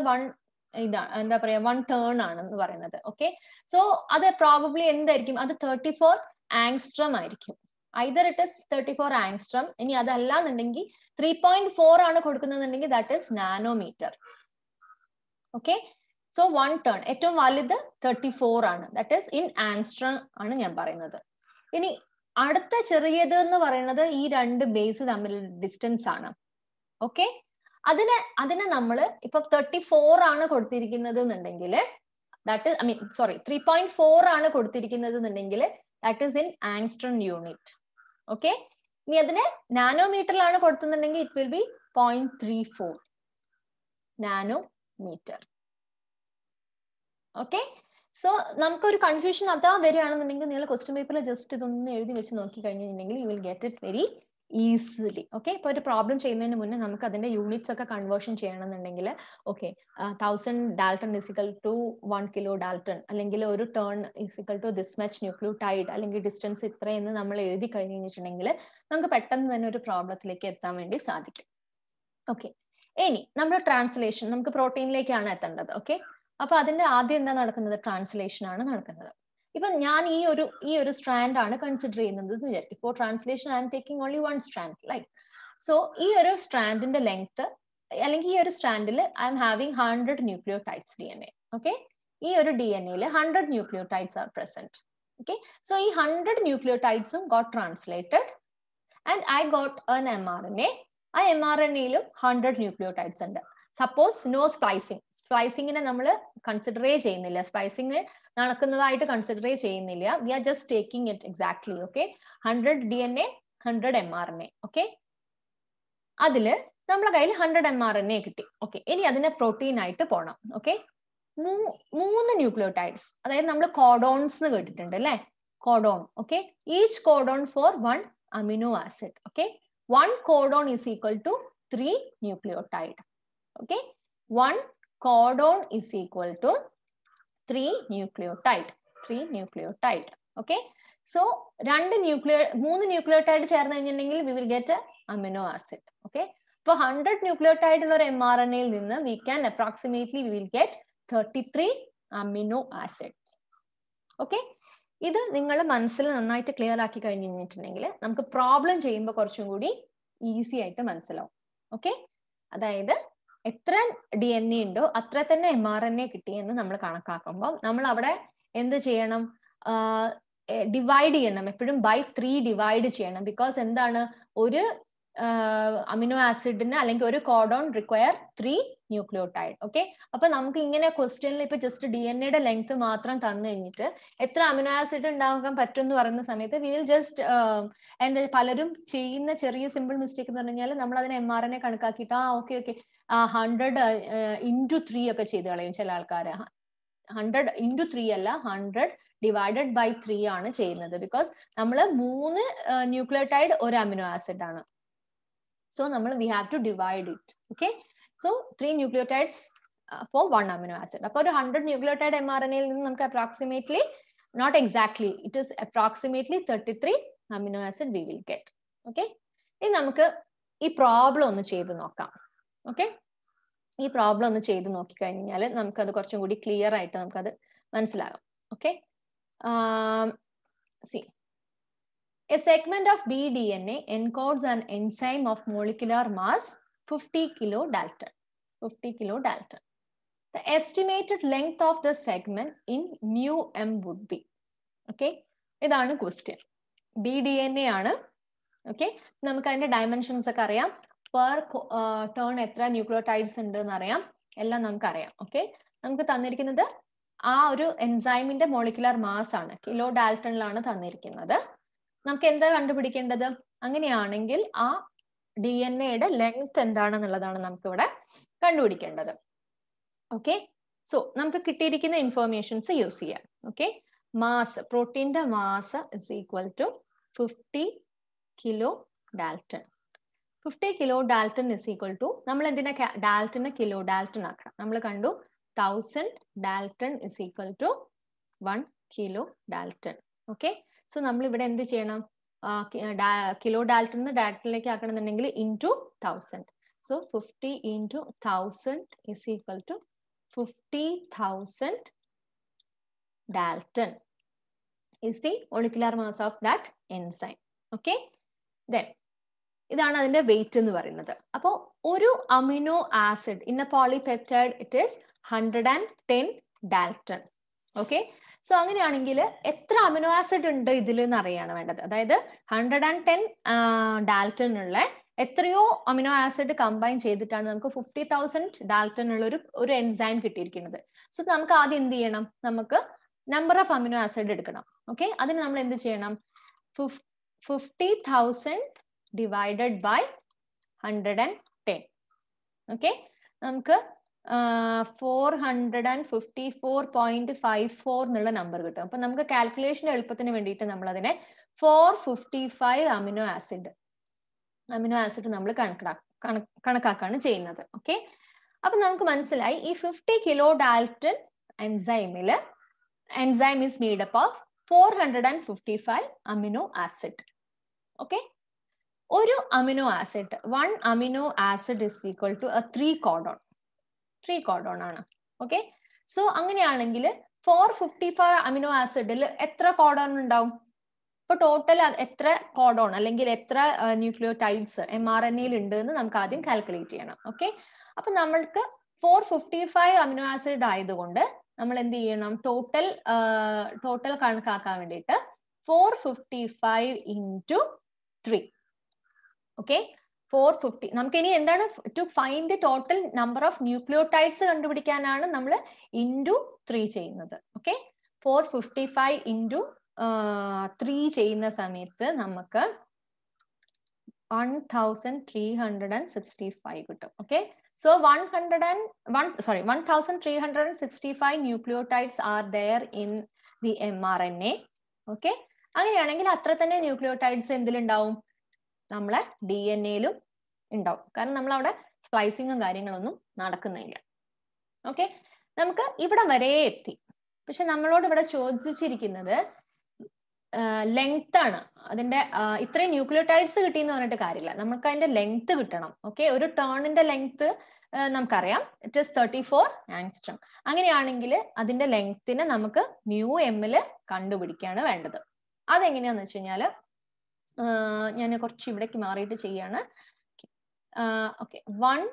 ഇതാണ്, എന്താ പറയാ, വൺ ടേൺ ആണെന്ന് പറയുന്നത്. ഓക്കെ, സോ അത് പ്രോബബ്ലി എന്തായിരിക്കും? അത് 34 angstrom ആയിരിക്കും. ഐദർ ഇറ്റ് ഇസ് 34 angstrom, ഇനി അതല്ല എന്നുണ്ടെങ്കിൽ 3.4 ആണ് കൊടുക്കുന്നതെന്നുണ്ടെങ്കിൽ that is nanometre. Okay, so one turn ഏറ്റവും വലുത് 34 ആണ്, ദാറ്റ് ഇസ് ഇൻ ആങ്സ്ട്രോം ആണ് ഞാൻ പറയുന്നത്. ഇനി അടുത്ത ചെറിയത് എന്ന് പറയുന്നത് ഈ 2 ബേസ് തമ്മിലുള്ള ഡിസ്റ്റൻസ് ആണ്. ഓക്കെ, അതിനെ നമ്മൾ ഇപ്പൊ 34 ആണ് കൊടുത്തിരിക്കുന്നത് എന്നുണ്ടെങ്കിൽ ദാറ്റ് ഇസ് 3.4 ആണ് കൊടുത്തിരിക്കുന്നത് എന്നുണ്ടെങ്കിൽ that is in angstrom unit. Okay, ഇനി അതിനെ നാനോമീറ്ററിലാണ് കൊടുത്തുന്നുണ്ടെങ്കിൽ it will be 0.34 nanometre. Okay, so നമുക്കൊരു കൺഫ്യൂഷൻ അതാ വരികയാണെന്നുണ്ടെങ്കിൽ നിങ്ങൾ ക്വസ്റ്റ്യൻ പേപ്പറിൽ ജസ്റ്റ് ഇതൊന്ന് എഴുതി വെച്ച് നോക്കി കഴിഞ്ഞിട്ടുണ്ടെങ്കിൽ you will get it very easily. Okay, ഇപ്പൊ ഒരു പ്രോബ്ലം ചെയ്യുന്നതിന് മുന്നേ നമുക്ക് അതിന്റെ യൂണിറ്റ്സ് ഒക്കെ കൺവേർഷൻ ചെയ്യണമെന്നുണ്ടെങ്കിൽ okay, 1000 dalton is equal to 1 kilo dalton, അല്ലെങ്കിൽ ഒരു turn is equal to this much nucleotide, അല്ലെങ്കിൽ ഡിസ്റ്റൻസ് ഇത്രയെന്ന് നമ്മൾ എഴുതി കഴിഞ്ഞിട്ടുണ്ടെങ്കിൽ നമുക്ക് പെട്ടെന്ന് തന്നെ ഒരു പ്രോബ്ലത്തിലേക്ക് എത്താൻ വേണ്ടി സാധിക്കും. ഓക്കെ, ഇനി നമ്മൾ ട്രാൻസ്ലേഷൻ, നമുക്ക് പ്രോട്ടീനിലേക്കാണ് എത്തേണ്ടത്. ഓക്കെ, അപ്പൊ അതിന്റെ ആദ്യം എന്താ നടക്കുന്നത്? ട്രാൻസ്ലേഷൻ ആണ് നടക്കുന്നത്. ഇപ്പൊ ഞാൻ ഈ ഒരു സ്ട്രാൻഡ് ആണ് കൺസിഡർ ചെയ്യുന്നത് എന്ന് വിചാരിക്കും. For translation I'm taking only one strand, like so ഈ ഒരു സ്ട്രാൻഡിന്റെ ലെങ്ത്, അല്ലെങ്കിൽ ഈ ഒരു സ്ട്രാൻഡിൽ I'm having 100 nucleotides DNA. Okay, ഈ ഒരു DNA 100 nucleotides are present. Okay, so ഈ 100 ന്യൂക്ലിയോടൈഡ്സും got translated and I got an mRNA. ആ mRNAയിലും 100 ന്യൂക്ലിയോടൈഡ്സ് ഉണ്ട്. സപ്പോസ് നോ സ്പ്ലൈസിങ്ങിനെ നമ്മൾ കൺസിഡറേ ചെയ്യുന്നില്ല, സ്പ്ലൈസിങ് നടക്കുന്നതായിട്ട് കൺസിഡറേ ചെയ്യുന്നില്ല. We are just taking it exactly. Okay, 100 DNA 100 mRNA. Okay, അതില് നമ്മളെ കയ്യിൽ 100 mRNA കിട്ടി. ഓക്കെ, ഇനി അതിനെ പ്രോട്ടീൻ ആയിട്ട് പോണം. ഓക്കെ, 3 ന്യൂക്ലിയോടൈഡ്സ്, അതായത് നമ്മൾ കോഡോൺസ് എന്ന് കേട്ടിട്ടുണ്ട് അല്ലെ? Codon. Okay, each codon for 1 amino acid. Okay, 1 codon is equal to 3 nucleotide. Okay, 1 codon is equal to 3 nucleotide. Okay, so 3 nucleotide ചേർന്ന് കഴിഞ്ഞിട്ടുണ്ടെങ്കിൽ we will get a amino acid. Okay, അപ്പോൾ 100 nucleotide ഉള്ള ഒരു mRNA യിൽ നിന്ന് we will get 33 amino acids. Okay, ഇത് നിങ്ങൾ മനസ്സിൽ നന്നായിട്ട് ക്ലിയർ ആക്കി കഴിഞ്ഞിട്ടുണ്ടെങ്കിൽ നമുക്ക് പ്രോബ്ലം ചെയ്യുമ്പോൾ കുറച്ചും കൂടി ഈസി ആയിട്ട് മനസ്സിലാവും. ഓക്കെ, അതായത് എത്ര DNA ഉണ്ടോ അത്ര തന്നെ mRNA കിട്ടിയെന്ന് നമ്മൾ കണക്കാക്കുമ്പോൾ നമ്മൾ അവിടെ എന്ത് ചെയ്യണം? ഡിവൈഡ് ചെയ്യണം, എപ്പോഴും by 3 ഡിവൈഡ് ചെയ്യണം. ബിക്കോസ് എന്താണ്, ഒരു അമിനോ ആസിഡിന് അല്ലെങ്കിൽ ഒരു കോഡോൺ റിക്വയർ 3 ന്യൂക്ലിയോടൈഡ്. ഓക്കെ, അപ്പൊ നമുക്ക് ഇങ്ങനെ ക്വസ്റ്റ്യനിൽ ഇപ്പൊ ജസ്റ്റ് DNA ലെങ്ത് മാത്രം തന്നു കഴിഞ്ഞിട്ട് എത്ര അമിനോ ആസിഡ് ഉണ്ടാകാൻ പറ്റും എന്ന് പറയുന്ന സമയത്ത് വിൽ ജസ്റ്റ് എന്താ പലരും ചെയ്യുന്ന ചെറിയ സിമ്പിൾ മിസ്റ്റേക്ക് എന്ന് പറഞ്ഞു കഴിഞ്ഞാൽ നമ്മൾ അതിനെ mRNA കണക്കാക്കിയിട്ട് ഓക്കെ 100 into 3 ഒക്കെ ചെയ്ത് കളയും ചില ആൾക്കാർ. 100 into 3 അല്ല, 100 divided by 3 ആണ് ചെയ്യുന്നത്. ബിക്കോസ് നമ്മൾ 3 ന്യൂക്ലിയോടൈഡ് ഒരു അമിനോ ആസിഡ് ആണ്. സോ നമ്മൾ we have to divide it. Okay, so 3 nucleotides for 1 amino acid. അപ്പോൾ ഒരു 100 ന്യൂക്ലിയോടൈഡ് mRNA യിൽ നിന്ന് നമുക്ക് approximately, not exactly, it is approximately 33 amino acid we will get. Okay, ഇനി നമുക്ക് ഈ പ്രോബ്ലം ഒന്ന് ചെയ്ത് നോക്കാം. ഓക്കെ, ഈ പ്രോബ്ലം ഒന്ന് ചെയ്ത് നോക്കിക്കഴിഞ്ഞാൽ നമുക്കത് കുറച്ചും കൂടി ക്ലിയർ ആയിട്ട് നമുക്കത് മനസ്സിലാകും. Okay, C a segment of bDNA encodes an enzyme of molecular mass 50 kilodalton. 50 kilodalton. The estimated length of the segment in mu m would be. Okay, ഇതാണ് ക്വസ്റ്റ്യൻ. bDNA ആണ്. ഓക്കെ, നമുക്ക് അതിന്റെ ഡയമെൻഷൻസ് ഒക്കെ അറിയാം. Per turn എത്ര nucleotides ഉണ്ട് എന്ന് അറിയാം, എല്ലാം നമുക്ക് അറിയാം. ഓക്കെ, നമുക്ക് തന്നിരിക്കുന്നത് ആ ഒരു എൻസൈമിന്റെ മോളിക്കുലർ മാസ് ആണ്, കിലോ ഡാൽട്ടണിലാണ് തന്നിരിക്കുന്നത്. നമുക്ക് എന്താ കണ്ടുപിടിക്കേണ്ടത്? അങ്ങനെയാണെങ്കിൽ ആ DNA ലെങ്ത് എന്താണെന്നുള്ളതാണ് നമുക്ക് ഇവിടെ കണ്ടുപിടിക്കേണ്ടത്. ഓക്കെ, സോ നമുക്ക് കിട്ടിയിരിക്കുന്ന ഇൻഫോർമേഷൻസ് യൂസ് ചെയ്യാം. ഓക്കെ, മാസ്, പ്രോട്ടീന്റെ mass is equal to 50 kilo dalton. 50 kilo dalton is equal to, നമ്മൾ എന്തിനാ ഡാൽട്ടനെ കിലോ ഡാൽട്ടൺ ആക്കണം? നമ്മൾ കണ്ടു 1000 dalton is equal to 1 kilo dalton. Okay, so നമ്മൾ ഇവിടെ എന്ത് ചെയ്യണം? കിലോ ഡാൽട്ടൺ ഡാൽട്ടണിലേക്ക് ആക്കണമെന്നുണ്ടെങ്കിൽ into 1000. So 50 into 1000 is equal to 50,000 Dalton is the molecular mass of that enzyme. Okay, then ഇതാണ് അതിന്റെ വെയിറ്റ് എന്ന് പറയുന്നത്. അപ്പോൾ ഒരു amino acid in a polypeptide it is 110 Dalton. Okay, so അങ്ങനെയാണെങ്കിൽ എത്ര അമിനോ ആസിഡ് ഉണ്ട് ഇതിൽ എന്ന് അറിയാണ് വേണ്ടത്. അതായത് 110 Dalton ഉള്ള എത്രയോ അമിനോ ആസിഡ് കമ്പൈൻ ചെയ്തിട്ടാണ് നമുക്ക് 50,000 Dalton ഉള്ള ഒരു എൻസൈം കിട്ടിയിരിക്കുന്നത്. സോ നമുക്ക് ആദ്യം എന്ത് ചെയ്യണം? നമുക്ക് നമ്പർ ഓഫ് അമിനോ ആസിഡ് എടുക്കണം. ഓക്കെ, അതിന് നമ്മൾ എന്ത് ചെയ്യണം? 50,000 ഡിവൈഡഡ് ബൈ 110. ഓക്കെ, നമുക്ക് 454.54 എന്നുള്ള നമ്പർ കിട്ടും. അപ്പൊ നമുക്ക് കാൽക്കുലേഷൻ എളുപ്പത്തിന് വേണ്ടിയിട്ട് നമ്മൾ അതിനെ 455 അമിനോ ആസിഡ് നമ്മൾ കണക്കാക്കാണ് ചെയ്യുന്നത്. ഓക്കെ, അപ്പൊ നമുക്ക് മനസ്സിലായി ഈ 50 കിലോ ഡാൽട്ടൺ എൻസൈമില് enzyme is made up of 455 amino acid. Okay, ഒരു amino acid, one amino acid is equal to a 3 codon. 3 codon ആണ്. ഓക്കെ, സോ അങ്ങനെയാണെങ്കിൽ 455 അമിനോ ആസിഡിൽ എത്ര കോഡോൺ ഉണ്ടാവും? ഇപ്പൊ ടോട്ടൽ എത്ര കോഡോൺ അല്ലെങ്കിൽ എത്ര ന്യൂക്ലിയോടൈഡ്സ് mRNA ഉണ്ട് എന്ന് നമുക്ക് ആദ്യം കാൽക്കുലേറ്റ് ചെയ്യണം. ഓക്കെ, അപ്പൊ നമ്മൾക്ക് 455 അമിനോ ആസിഡ് ആയതുകൊണ്ട് നമ്മൾ എന്ത് ചെയ്യണം? ടോട്ടൽ കണക്കാക്കാൻ വേണ്ടിയിട്ട് 455 ഇൻറ്റു 3. ഓക്കെ, 450. നമുക്ക് ഇനി എന്താണ്? To find the total number of nucleotides കണ്ടുപിടിക്കാനാണ് നമ്മൾ ഇൻറ്റു 3 ചെയ്യുന്നത്. ഓക്കെ, 455 ഇൻറ്റു 3 ചെയ്യുന്ന സമയത്ത് നമുക്ക് 1365 കിട്ടും. Okay, so 1365 nucleotides are there in the mRNA. Okay, അങ്ങനെയാണെങ്കിൽ അത്ര തന്നെ ന്യൂക്ലിയോടൈഡ്സ് എന്തിലുണ്ടാവും? നമ്മളെ DNA-യിലും ഉണ്ടാവും. കാരണം നമ്മൾ അവിടെ സ്പ്ലൈസിങ്ങും കാര്യങ്ങളൊന്നും നടക്കുന്നില്ല. ഓക്കെ, നമുക്ക് ഇവിടെ വരെ എത്തി. പക്ഷെ നമ്മളോട് ഇവിടെ ചോദിച്ചിരിക്കുന്നത് ലെങ്ത് ആണ്. അതിന്റെ ഇത്രയും ന്യൂക്ലിയോടൈഡ്സ് കിട്ടിയെന്ന് പറഞ്ഞിട്ട് കാര്യമില്ല, നമുക്ക് അതിന്റെ ലെങ്ത് കിട്ടണം. ഓക്കെ, ഒരു ടേണിന്റെ ലെങ്ത് നമുക്കറിയാം, ഇറ്റ് ഇസ് 34 ആങ്സ്ട്രം. അങ്ങനെയാണെങ്കിൽ അതിന്റെ ലെങ്തിനെ നമുക്ക് μm കണ്ടുപിടിക്കുകയാണ് വേണ്ടത്. അതെങ്ങനെയാന്ന് വെച്ച് കഴിഞ്ഞാല് ഞാൻ കുറച്ച് ഇവിടേക്ക് മാറിയിട്ട് ചെയ്യാണ്. Okay, 1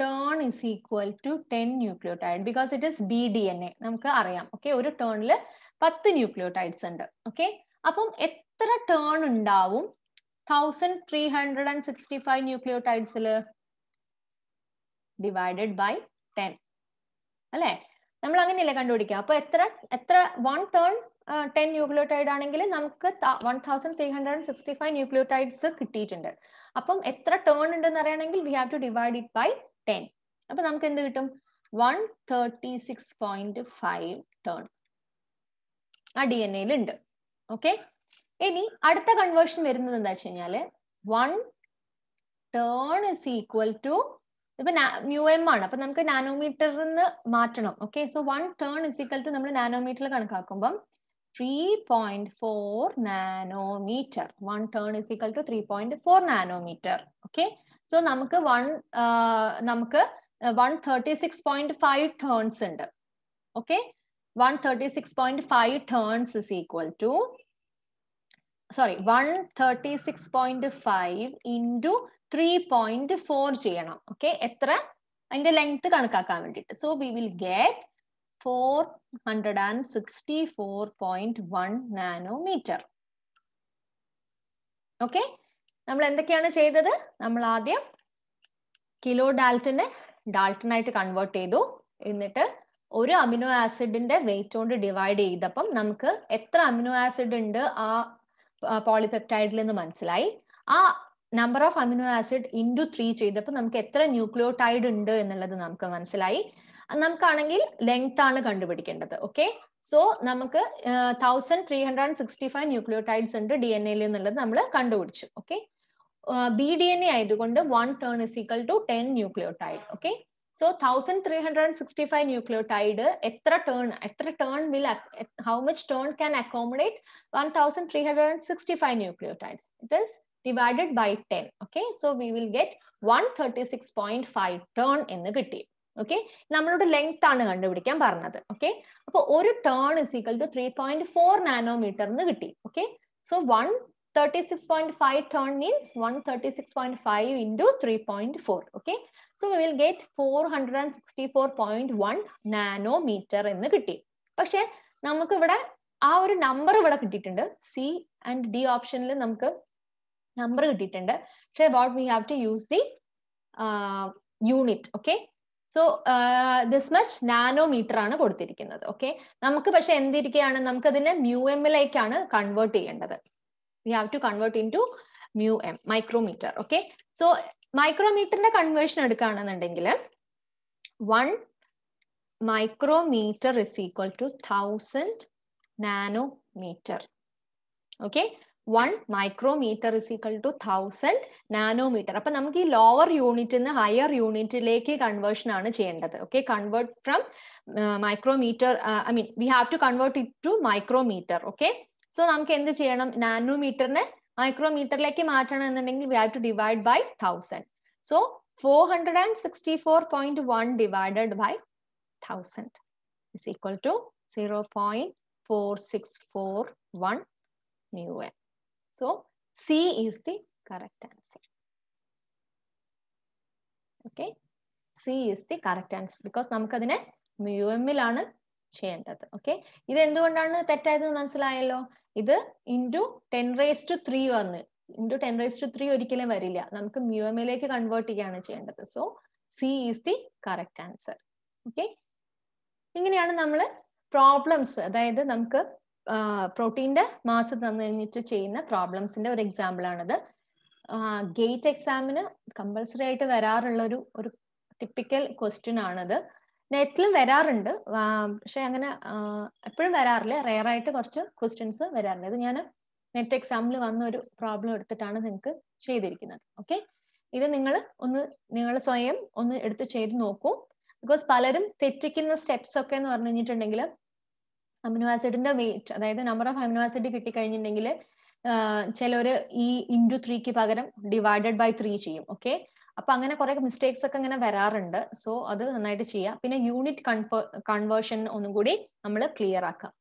turn is equal to 10 nucleotide because it is bDNA. നമുക്ക് അറിയാം. Okay, ഒരു ടേണിൽ 10 ന്യൂക്ലിയോടൈഡ്സ് ഉണ്ട്. ഓക്കെ, അപ്പം എത്ര ടേൺ ഉണ്ടാവും 1365 ന്യൂക്ലിയോടൈഡ്സിൽ? ഡിവൈഡഡ് ബൈ 10 അല്ലേ? നമ്മൾ അങ്ങനെയല്ലേ കണ്ടുപിടിക്കുക. അപ്പൊ എത്ര 1 ടേൺ 10 ന്യൂക്ലിയോടൈഡ് ആണെങ്കിൽ നമുക്ക് 1365 ന്യൂക്ലിയോടൈഡ്സ് കിട്ടിയിട്ടുണ്ട്. അപ്പം എത്ര ടേൺ ഉണ്ടെന്ന് അറിയണമെങ്കിൽ we have to divide it by 10. അപ്പൊ നമുക്ക് എന്ത് കിട്ടും? 136.5 ടേൺ ആ DNA ഉണ്ട്. ഓക്കെ, ഇനി അടുത്ത കൺവേർഷൻ വരുന്നത് എന്താ വെച്ച് കഴിഞ്ഞാല് 1 ടേൺ ഇസ് ഈക്വൽ ടു, ഇപ്പൊ μm ആണ്, അപ്പൊ നമുക്ക് നാനോമീറ്ററിന്ന് മാറ്റണം. Okay, so 1 turn is equal to നമ്മൾ നാനോമീറ്ററിൽ കണക്കാക്കുമ്പം 3.4 nanometre. 1 turn is equal to 3.4 nanometre. Okay, so നമുക്ക് 136.5 ടേൺസ് ഉണ്ട്. Okay, 136.5 turns is equal to, sorry, 136.5 into 3.4 ചെയ്യണം. ഓക്കെ, എത്ര അതിന്റെ ലെങ്ത് കണക്കാക്കാൻ വേണ്ടിയിട്ട്. So we will get 464.1 nanometre. Okay, നമ്മൾ എന്തൊക്കെയാണ് ചെയ്തത്? നമ്മൾ ആദ്യം കിലോ ഡാൽട്ടനെ ഡാൽട്ടനായിട്ട് കൺവേർട്ട് ചെയ്തു. എന്നിട്ട് ഒരു അമിനോ ആസിഡിന്റെ വെയിറ്റ് കൊണ്ട് ഡിവൈഡ് ചെയ്തപ്പം നമുക്ക് എത്ര അമിനോ ആസിഡ് ഉണ്ട് ആ പോളിപെപ്റ്റൈഡിൽ എന്ന് മനസ്സിലായി. ആ number of amino acid into 3 ചെയ്തപ്പോൾ നമുക്ക് എത്ര ന്യൂക്ലിയോടൈഡ് ഉണ്ട് എന്നുള്ളത് നമുക്ക് മനസ്സിലായി. നമുക്കാണെങ്കിൽ ലെങ്ത് ആണ് കണ്ടുപിടിക്കേണ്ടത്. ഓക്കെ, സോ നമുക്ക് 1365 ന്യൂക്ലിയോടൈഡ്സ് ഉണ്ട് DNA എന്നുള്ളത് നമ്മൾ കണ്ടുപിടിച്ചു. ഓക്കെ, bDNA ആയതുകൊണ്ട് 1 turn is equal to 10 nucleotide. Okay, so 1365 nucleotide എത്ര turn will, how much turn can accommodate 1365 nucleotides? It is divided by 10. Okay, so we will get 136.5 turn എന്ന് കിട്ടി. Okay, നമ്മളോട് length ആണ് കണ്ടുപിടിക്കാൻ പറഞ്ഞത്. ഓക്കെ, അപ്പൊ ഒരു turn is equal to 3.4 nanometre എന്ന് കിട്ടി. Okay, so 136.5 turn means 136.5 into 3.4. Okay, so we will get 464.1 nanometre എന്ന് കിട്ടി. പക്ഷെ നമുക്ക് ഇവിടെ ആ ഒരു നമ്പർ ഇവിടെ കിട്ടിയിട്ടുണ്ട്. സി ആൻഡ് ഡി ഓപ്ഷനിൽ നമുക്ക് നമ്പർ കിട്ടിയിട്ടുണ്ട്. പക്ഷെ what we have to use the unit. Okay, so this much nanometre ആണ് കൊടുത്തിരിക്കുന്നത്. ഓക്കെ, നമുക്ക് പക്ഷെ എന്തിരിക്കുകയാണ്, നമുക്കതിനെ μm-ലേക്കാണ് കൺവേർട്ട് ചെയ്യേണ്ടത്. We have to convert into μm, micrometer. Okay, so മൈക്രോമീറ്ററിന്റെ കൺവേർഷൻ എടുക്കുകയാണെന്നുണ്ടെങ്കിൽ 1 micrometer is equal to 1000 nanometer. Okay, 1 micrometer is equal to 1000 nanometer. അപ്പൊ നമുക്ക് ഈ ലോവർ യൂണിറ്റിൽ നിന്ന് ഹയർ യൂണിറ്റിലേക്ക് കൺവേർഷൻ ആണ് ചെയ്യേണ്ടത്. Okay, convert from micrometre, I mean we have to convert it to micrometre. Okay, so നമുക്ക് എന്ത് ചെയ്യണം, നാനോമീറ്ററിനെ മൈക്രോമീറ്ററിലേക്ക് മാറ്റണം എന്നുണ്ടെങ്കിൽ we have to divide by 1000. So 464.1 divided by 1000 is equal to 0.4641 μm. So C is the correct answer. Okay, C is the correct answer because നമുക്കതിനെ μm-ലാണ് ചെയ്യേണ്ടത്. Okay, ഇത് എന്തുകൊണ്ടാണ് തെറ്റായത് മനസ്സിലായല്ലോ. ഇത് ഇൻറ്റു 10⁻³ വന്ന് ഇൻറ്റു 10⁻³ ഒരിക്കലും വരില്ല, നമുക്ക് μm-ലേക്ക് കൺവേർട്ട് ചെയ്യാണ് ചെയ്യേണ്ടത്. So C is the correct answer. Okay, ഇങ്ങനെയാണ് നമ്മൾ പ്രോബ്ലംസ്, അതായത് നമുക്ക് പ്രോട്ടീൻ്റെ മാസ് തന്നു കഴിഞ്ഞിട്ട് ചെയ്യുന്ന പ്രോബ്ലംസിന്റെ ഒരു എക്സാമ്പിൾ ആണിത്. ഗേറ്റ് എക്സാമിന് കമ്പൽസറി ആയിട്ട് വരാറുള്ള ഒരു ടിപ്പിക്കൽ ക്വസ്റ്റ്യൻ ആണിത്. നെറ്റിലും വരാറുണ്ട്, പക്ഷെ അങ്ങനെ എപ്പോഴും വരാറില്ല, റെയർ ആയിട്ട് കുറച്ച് ക്വസ്റ്റ്യൻസ് വരാറുണ്ട്. ഇത് ഞാൻ നെറ്റ് എക്സാമിൽ വന്ന ഒരു പ്രോബ്ലം എടുത്തിട്ടാണ് നിങ്ങൾക്ക് ചെയ്തിരിക്കുന്നത്. ഓക്കെ, ഇത് നിങ്ങൾ സ്വയം ഒന്ന് എടുത്ത് ചെയ്ത് നോക്കൂ. ബിക്കോസ് പലരും തെറ്റിക്കുന്ന സ്റ്റെപ്സ് ഒക്കെ എന്ന് പറഞ്ഞു കഴിഞ്ഞിട്ടുണ്ടെങ്കിൽ അമിനോ ആസിഡിന്റെ വെയിറ്റ്, അതായത് നമ്പർ ഓഫ് അമിനോ ആസിഡ് കിട്ടിക്കഴിഞ്ഞിട്ടുണ്ടെങ്കിൽ ചിലർ ഈ ഇൻറ്റു 3ക്ക് പകരം ഡിവൈഡഡ് ബൈ 3 ചെയ്യും. ഓക്കെ, അപ്പൊ അങ്ങനെ കുറെ മിസ്റ്റേക്സ് ഒക്കെ ഇങ്ങനെ വരാറുണ്ട്. സോ അത് നന്നായിട്ട് ചെയ്യാം. പിന്നെ യൂണിറ്റ് കൺവേർഷൻ ഒന്നും കൂടി നമ്മൾ ക്ലിയർ ആക്കാം.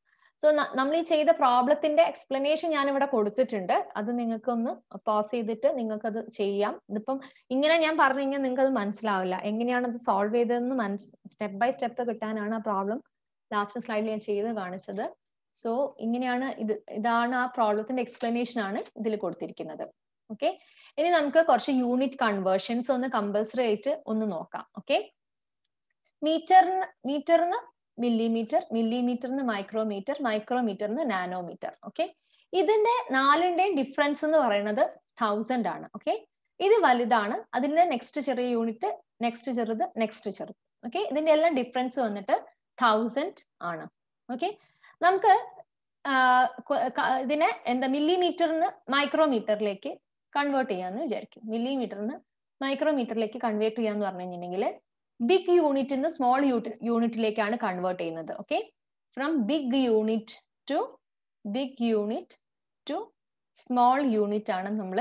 സോ നമ്മൾ ഈ ചെയ്ത പ്രോബ്ലത്തിന്റെ എക്സ്പ്ലനേഷൻ ഞാൻ ഇവിടെ കൊടുത്തിട്ടുണ്ട്. അത് നിങ്ങൾക്ക് ഒന്ന് പോസ് ചെയ്തിട്ട് നിങ്ങൾക്ക് അത് ചെയ്യാം. ഇതിപ്പം ഇങ്ങനെ ഞാൻ പറഞ്ഞു കഴിഞ്ഞാൽ നിങ്ങൾക്ക് അത് മനസ്സിലാവില്ല. എങ്ങനെയാണ് അത് സോൾവ് ചെയ്തതെന്ന് സ്റ്റെപ്പ് ബൈ സ്റ്റെപ്പ് കിട്ടാനാണ് ആ പ്രോബ്ലം ലാസ്റ്റ് സ്ലൈഡിൽ ഞാൻ ചെയ്ത് കാണിച്ചത്. സോ ഇങ്ങനെയാണ് ഇതാണ് ആ പ്രോബ്ലത്തിന്റെ എക്സ്പ്ലനേഷൻ ആണ് ഇതിൽ കൊടുത്തിരിക്കുന്നത്. ഓക്കെ, ഇനി നമുക്ക് കുറച്ച് യൂണിറ്റ് കൺവേർഷൻസ് ഒന്ന് കമ്പൽസറി ആയിട്ട് ഒന്ന് നോക്കാം. ഓക്കെ, മീറ്ററിന് മില്ലിമീറ്റർ, മില്ലിമീറ്ററിന് മൈക്രോമീറ്റർ, മൈക്രോമീറ്ററിന് നാനോമീറ്റർ. ഓക്കെ, ഇതിന്റെ നാലിന്റെയും ഡിഫറൻസ് എന്ന് പറയുന്നത് 1000 ആണ്. ഓക്കെ, ഇത് വലുതാണ്, അതിന്റെ നെക്സ്റ്റ് ചെറിയ യൂണിറ്റ്, നെക്സ്റ്റ് ചെറുത്, നെക്സ്റ്റ് ചെറുത്. ഓക്കെ, ഇതിന്റെ എല്ലാം ഡിഫറൻസ് വന്നിട്ട് 1000 ആണ്. ഓക്കെ, നമുക്ക് ഇതിനെ എന്താ മില്ലിമീറ്ററിന് മൈക്രോമീറ്ററിലേക്ക് കൺവേർട്ട് ചെയ്യാന്ന് വിചാരിക്കും. മില്ലിമീറ്ററിന് മൈക്രോമീറ്ററിലേക്ക് കൺവേർട്ട് ചെയ്യാന്ന് പറഞ്ഞു കഴിഞ്ഞിട്ടുണ്ടെങ്കിൽ ബിഗ് യൂണിറ്റ് നിന്ന് സ്മോൾ യൂണിറ്റിലേക്കാണ് കൺവേർട്ട് ചെയ്യുന്നത്. Okay, from big unit to small unit ആണ് നമ്മൾ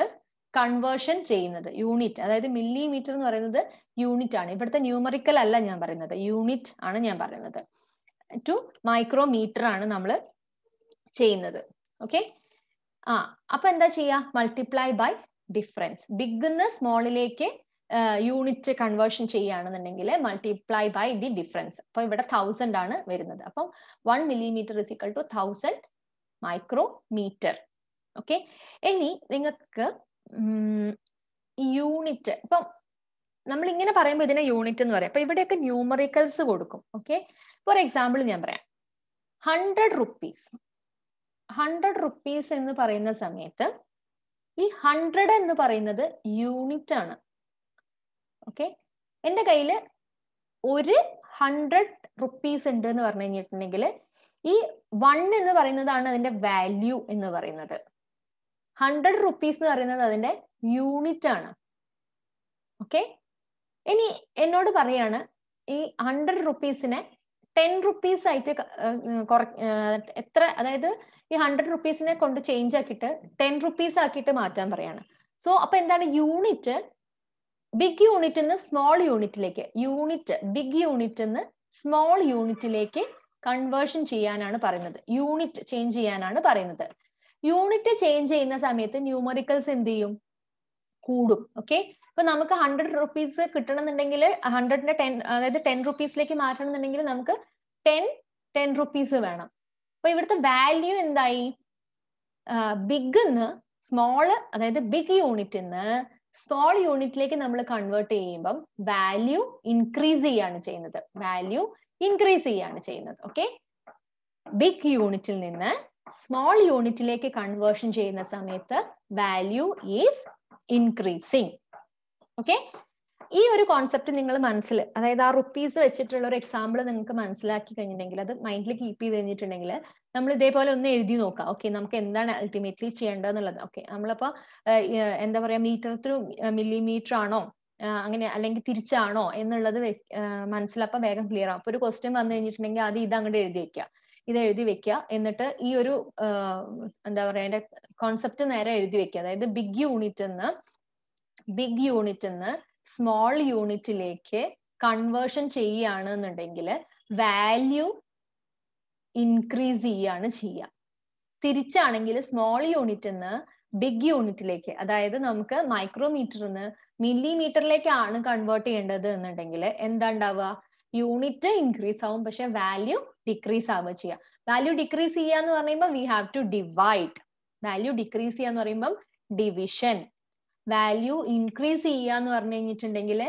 കൺവേർഷൻ ചെയ്യുന്നത്. യൂണിറ്റ് അതായത് മില്ലിമീറ്റർ എന്ന് പറയുന്നത് യൂണിറ്റ് ആണ്. ഇവിടുത്തെ ന്യൂമറിക്കൽ അല്ല ഞാൻ പറയുന്നത്, യൂണിറ്റ് ആണ് ഞാൻ പറയുന്നത്. ടു മൈക്രോമീറ്റർ ആണ് നമ്മൾ ചെയ്യുന്നത്. ഓക്കെ, അപ്പൊ എന്താ ചെയ്യാ? Multiply by difference. ബിഗ്ന്ന് സ്മോളിലേക്ക് യൂണിറ്റ് കൺവേർഷൻ ചെയ്യുകയാണെന്നുണ്ടെങ്കിൽ മൾട്ടിപ്ലൈ ബൈ ദി ഡിഫറൻസ്. അപ്പൊ ഇവിടെ 1000 ആണ് വരുന്നത്. അപ്പം 1 millimeter is equal to 1000 micrometre. Okay, ഇനി നിങ്ങൾക്ക് യൂണിറ്റ് ഇപ്പം നമ്മൾ ഇങ്ങനെ പറയുമ്പോൾ ഇതിനെ യൂണിറ്റ് എന്ന് പറയാം. അപ്പൊ ഇവിടെയൊക്കെ ന്യൂമറിക്കൽസ് കൊടുക്കും. ഓക്കെ, ഫോർ എക്സാമ്പിൾ ഞാൻ പറയാം, 100 റുപ്പീസ് എന്ന് പറയുന്ന സമയത്ത് ഈ 100 എന്ന് പറയുന്നത് യൂണിറ്റ് ആണ്. ഓക്കെ, എന്റെ കയ്യിൽ ഒരു 100 റുപ്പീസ് ഉണ്ട് എന്ന് പറഞ്ഞു കഴിഞ്ഞിട്ടുണ്ടെങ്കിൽ ഈ 1 എന്ന് പറയുന്നതാണ് അതിന്റെ വാല്യൂ എന്ന് പറയുന്നത്. 100 റുപ്പീസ് എന്ന് പറയുന്നത് അതിന്റെ യൂണിറ്റ് ആണ്. ഓക്കെ, ഇനി എന്നോട് പറയാണ് ഈ 100 റുപ്പീസിനെ 10 റുപ്പീസ് ആയിട്ട് എത്ര, അതായത് ഈ 100 റുപ്പീസിനെ കൊണ്ട് ചേഞ്ച് ആക്കിയിട്ട് 10 റുപ്പീസ് ആക്കിയിട്ട് മാറ്റാൻ പറയാണ്. സോ അപ്പൊ എന്താണ് യൂണിറ്റ്? ബിഗ് യൂണിറ്റ് നിന്ന് സ്മോൾ യൂണിറ്റിലേക്ക്, ബിഗ് യൂണിറ്റ് നിന്ന് സ്മോൾ യൂണിറ്റിലേക്ക് കൺവേർഷൻ ചെയ്യാനാണ് പറയുന്നത്. യൂണിറ്റ് ചേഞ്ച് ചെയ്യാനാണ് പറയുന്നത്. യൂണിറ്റ് ചേഞ്ച് ചെയ്യുന്ന സമയത്ത് ന്യൂമറിക്കൽസ് എന്ത് ചെയ്യും? കൂടും. ഓക്കെ, ഇപ്പൊ നമുക്ക് 100 റുപ്പീസ് കിട്ടണമെന്നുണ്ടെങ്കിൽ 100ന്റെ 10, അതായത് 10 റുപ്പീസിലേക്ക് മാറ്റണമെന്നുണ്ടെങ്കിൽ നമുക്ക് 10 റുപ്പീസ് വേണം. അപ്പൊ ഇവിടുത്തെ വാല്യൂ എന്തായി? ബിഗ്ന്ന് സ്മോള്, അതായത് ബിഗ് യൂണിറ്റ് നിന്ന് സ്മോൾ യൂണിറ്റിലേക്ക് നമ്മൾ കൺവേർട്ട് ചെയ്യുമ്പം വാല്യൂ ഇൻക്രീസ് ചെയ്യാണ് ചെയ്യുന്നത്. ഓക്കെ, ബിഗ് യൂണിറ്റിൽ നിന്ന് സ്മോൾ യൂണിറ്റിലേക്ക് കൺവേർഷൻ ചെയ്യുന്ന സമയത്ത് വാല്യൂ ഈസ് ഇൻക്രീസിങ്. ഓക്കെ, ഈ ഒരു കോൺസെപ്റ്റ് നിങ്ങൾ അതായത് ആ റുപ്പീസ് വെച്ചിട്ടുള്ള ഒരു എക്സാമ്പിൾ നിങ്ങൾക്ക് മനസ്സിലാക്കി കഴിഞ്ഞിട്ടുണ്ടെങ്കിൽ, അത് മൈൻഡിൽ കീപ്പ് ചെയ്ത് കഴിഞ്ഞിട്ടുണ്ടെങ്കിൽ നമ്മൾ ഇതേപോലെ ഒന്ന് എഴുതി നോക്കാം. ഓക്കെ, നമുക്ക് എന്താണ് അൾട്ടിമേറ്റ്ലി ചെയ്യേണ്ടതെന്നുള്ളത്. ഓക്കെ, നമ്മളിപ്പോ എന്താ പറയാ, മീറ്റർ ടു മില്ലിമീറ്റർ ആണോ അങ്ങനെ, അല്ലെങ്കിൽ തിരിച്ചാണോ എന്നുള്ളത് മനസ്സിലപ്പോ വേഗം ക്ലിയർ ആവും. അപ്പൊ ഒരു ക്വസ്റ്റ്യൻ വന്നു കഴിഞ്ഞിട്ടുണ്ടെങ്കിൽ ആദ്യം ഇത് അങ്ങോട്ട് എഴുതി വെക്കുക. എന്നിട്ട് ഈ ഒരു എന്താ പറയാ, അതിന്റെ കോൺസെപ്റ്റ് നേരെ എഴുതി വെക്കുക. അതായത് ബിഗ് യൂണിറ്റ് നിന്ന് സ്മോൾ യൂണിറ്റിലേക്ക് കൺവേർഷൻ ചെയ്യുകയാണെന്നുണ്ടെങ്കിൽ വാല്യൂ ഇൻക്രീസ് ചെയ്യുക. തിരിച്ചാണെങ്കിൽ സ്മോൾ യൂണിറ്റിൽ നിന്ന് ബിഗ് യൂണിറ്റിലേക്ക്, അതായത് നമുക്ക് മൈക്രോമീറ്ററിന്ന് മില്ലിമീറ്ററിലേക്കാണ് കൺവേർട്ട് ചെയ്യേണ്ടത് എന്നുണ്ടെങ്കിൽ എന്താ ഉണ്ടാവുക? യൂണിറ്റ് ഇൻക്രീസ് ആവും, പക്ഷെ വാല്യൂ ഡിക്രീസ് ആവുക ചെയ്യുക. വാല്യൂ ഡിക്രീസ് ചെയ്യാന്ന് പറയുമ്പോൾ we have to divide. Value decrease ചെയ്യാന്ന് പറയുമ്പോൾ ഡിവിഷൻ. വാല്യൂ ഇൻക്രീസ് ചെയ്യാന്ന് പറഞ്ഞു കഴിഞ്ഞിട്ടുണ്ടെങ്കിൽ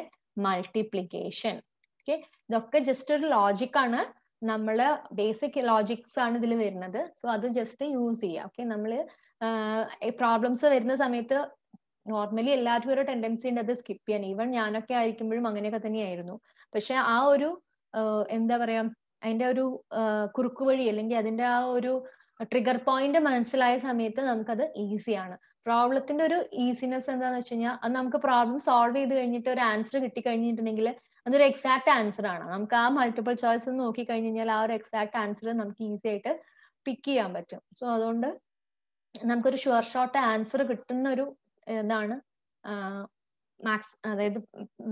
മൾട്ടിപ്ലിക്കേഷൻ. ഓക്കെ, ഇതൊക്കെ ജസ്റ്റ് ഒരു ലോജിക്കാണ്, നമ്മള് ബേസിക് ലോജിക്സ് ആണ് ഇതിൽ വരുന്നത്. സോ അത് ജസ്റ്റ് യൂസ് ചെയ്യുക. ഓക്കെ, നമ്മള് പ്രോബ്ലംസ് വരുന്ന സമയത്ത് നോർമലി എല്ലാവർക്കും ഒരു ടെൻഡൻസി ഉണ്ട് അത് സ്കിപ്പ് ചെയ്യാൻ. ഈവൻ ഞാനൊക്കെ ആയിരിക്കുമ്പോഴും അങ്ങനെയൊക്കെ തന്നെയായിരുന്നു. പക്ഷെ ആ ഒരു എന്താ പറയാ, അതിന്റെ ഒരു കുറുക്കുവഴി അല്ലെങ്കിൽ അതിന്റെ ആ ഒരു ട്രിഗർ പോയിന്റ് മനസ്സിലായ സമയത്ത് നമുക്കത് ഈസിയാണ്. പ്രോബ്ലത്തിന്റെ ഒരു ഈസിനെസ് എന്താന്ന് വെച്ച് കഴിഞ്ഞാൽ, അത് നമുക്ക് പ്രോബ്ലം സോൾവ് ചെയ്ത് കഴിഞ്ഞിട്ട് ഒരു ആൻസർ കിട്ടി കഴിഞ്ഞിട്ടുണ്ടെങ്കിൽ അതൊരു എക്സാക്ട് ആൻസർ ആണ്. നമുക്ക് ആ മൾട്ടിപ്പിൾ ചോയ്സ് നോക്കി കഴിഞ്ഞ് കഴിഞ്ഞാൽ ആ ഒരു എക്സാക്ട് ആൻസർ നമുക്ക് ഈസി ആയിട്ട് പിക്ക് ചെയ്യാൻ പറ്റും. സോ അതുകൊണ്ട് നമുക്കൊരു ഷുവർ ഷോട്ട് ആൻസർ കിട്ടുന്ന ഒരു ഇതാണ് അതായത്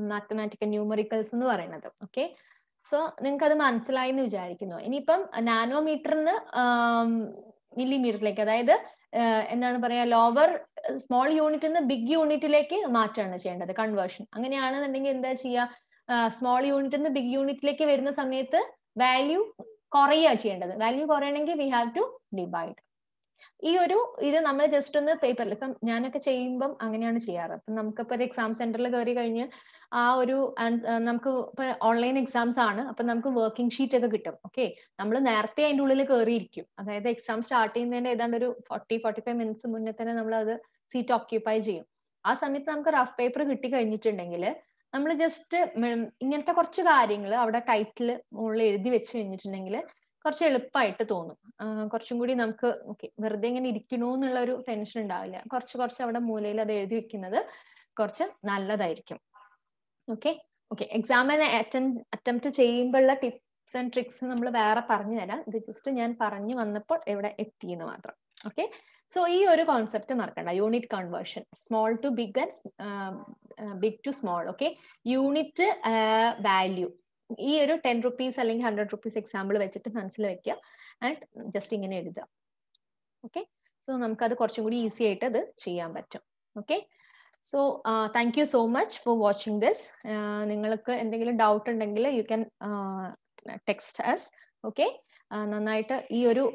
മാത്തമാറ്റിക്കൽ ന്യൂമറിക്കൽസ് എന്ന് പറയുന്നത്. ഓക്കെ, സോ നിങ്ങൾക്ക് അത് മനസ്സിലായി എന്ന് വിചാരിക്കുന്നു. ഇനിയിപ്പം നാനോമീറ്ററിന് മില്ലിമീറ്ററിലേക്ക്, അതായത് എന്താണ് പറയാ, ലോവർ സ്മോൾ യൂണിറ്റിൽ നിന്ന് ബിഗ് യൂണിറ്റിലേക്ക് മാറ്റാണ് ചെയ്യേണ്ടത്, കൺവേർഷൻ. അങ്ങനെയാണെന്നുണ്ടെങ്കിൽ എന്താ ചെയ്യുക, സ്മോൾ യൂണിറ്റിൽ നിന്ന് ബിഗ് യൂണിറ്റിലേക്ക് വരുന്ന സമയത്ത് വാല്യൂ കുറയുക ചെയ്യേണ്ടത്. വാല്യൂ കുറയണമെങ്കിൽ വി ഹാവ് ടു ഡിവൈഡ്. ഈ ഒരു ഇത് നമ്മൾ ജസ്റ്റ് ഒന്ന് പേപ്പറിൽ, ഇപ്പം ഞാനൊക്കെ ചെയ്യുമ്പം അങ്ങനെയാണ് ചെയ്യാറ്. അപ്പം നമുക്കിപ്പോൾ ഒരു എക്സാം സെന്ററിൽ കയറി കഴിഞ്ഞ് ആ ഒരു നമുക്ക് ഇപ്പൊ ഓൺലൈൻ എക്സാംസ് ആണ്, അപ്പൊ നമുക്ക് വർക്കിംഗ് ഷീറ്റ് ഒക്കെ കിട്ടും. ഓക്കെ, നമ്മൾ നേരത്തെ അതിൻ്റെ ഉള്ളിൽ കയറിയിരിക്കും. അതായത് എക്സാം സ്റ്റാർട്ട് ചെയ്യുന്നതിന്റെ ഏതാണ്ട് ഒരു 40-45 മിനിറ്റ്സ് മുന്നേ തന്നെ നമ്മൾ അത് സീറ്റ് ഓക്യുപ്പൈ ചെയ്യും. ആ സമയത്ത് നമുക്ക് റഫ് പേപ്പർ കിട്ടി കഴിഞ്ഞിട്ടുണ്ടെങ്കിൽ നമ്മൾ ജസ്റ്റ് ഇങ്ങനത്തെ കുറച്ച് കാര്യങ്ങൾ അവിടെ ടൈറ്റിൽ മുകളിൽ എഴുതി വെച്ച് കഴിഞ്ഞിട്ടുണ്ടെങ്കിൽ കുറച്ച് എളുപ്പമായിട്ട് തോന്നും. കുറച്ചും കൂടി നമുക്ക് ഓക്കെ, വെറുതെ ഇങ്ങനെ ഇരിക്കണോ എന്നുള്ള ഒരു ടെൻഷൻ ഉണ്ടാവില്ല. കുറച്ച് അവിടെ മൂലയിൽ അത് എഴുതി വെക്കുന്നത് കുറച്ച് നല്ലതായിരിക്കും. ഓക്കെ ഓക്കെ, എക്സാമിന് അറ്റംപ്റ്റ് ചെയ്യുമ്പോഴുള്ള ടിപ്സ് ആൻഡ് ട്രിക്സ് നമ്മൾ വേറെ പറഞ്ഞു തരാം. ഇത് ജസ്റ്റ് ഞാൻ പറഞ്ഞു വന്നപ്പോൾ എവിടെ എത്തിയെന്ന് മാത്രം. ഓക്കെ, സോ ഈ ഒരു കോൺസെപ്റ്റ് മറക്കണ്ട, unit conversion, small to big and big to small. Okay, unit value ഈ ഒരു 10 rupees അല്ലെങ്കിൽ 100 rupees എക്സാമ്പിൾ വെച്ചിട്ട് മനസ്സിൽ വെക്കുക ആൻഡ് ജസ്റ്റ് ഇങ്ങനെ എഴുതുക. ഓക്കെ, സോ നമുക്കത് കുറച്ചും കൂടി ഈസി ആയിട്ട് അത് ചെയ്യാൻ പറ്റും. Okay, so thank you so much for watching this. നിങ്ങൾക്ക് എന്തെങ്കിലും ഡൗട്ട് ഉണ്ടെങ്കിൽ you can text us. Okay, നന്നായിട്ട് ഈ ഒരു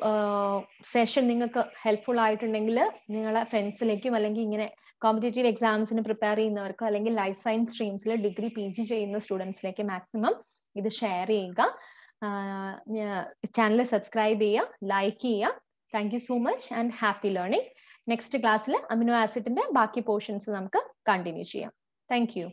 സെഷൻ നിങ്ങൾക്ക് ഹെൽപ്ഫുൾ ആയിട്ടുണ്ടെങ്കിൽ നിങ്ങളെ ഫ്രണ്ട്സിലേക്കും അല്ലെങ്കിൽ ഇങ്ങനെ കോമ്പറ്റേറ്റീവ് എക്സാംസിന് പ്രിപ്പയർ ചെയ്യുന്നവർക്കോ അല്ലെങ്കിൽ ലൈഫ് സയൻസ് സ്ട്രീംസിൽ ഡിഗ്രി PG ചെയ്യുന്ന സ്റ്റുഡൻസിലേക്ക് മാക്സിമം ഇത് ഷെയർ ചെയ്യുക. ചാനൽ സബ്സ്ക്രൈബ് ചെയ്യുക, ലൈക്ക് ചെയ്യുക. Thank you so much and happy learning. Next ക്ലാസ്സിൽ അമിനോ ആസിഡിന്റെ ബാക്കി പോർഷൻസ് നമുക്ക് കണ്ടിന്യൂ ചെയ്യാം. Thank you.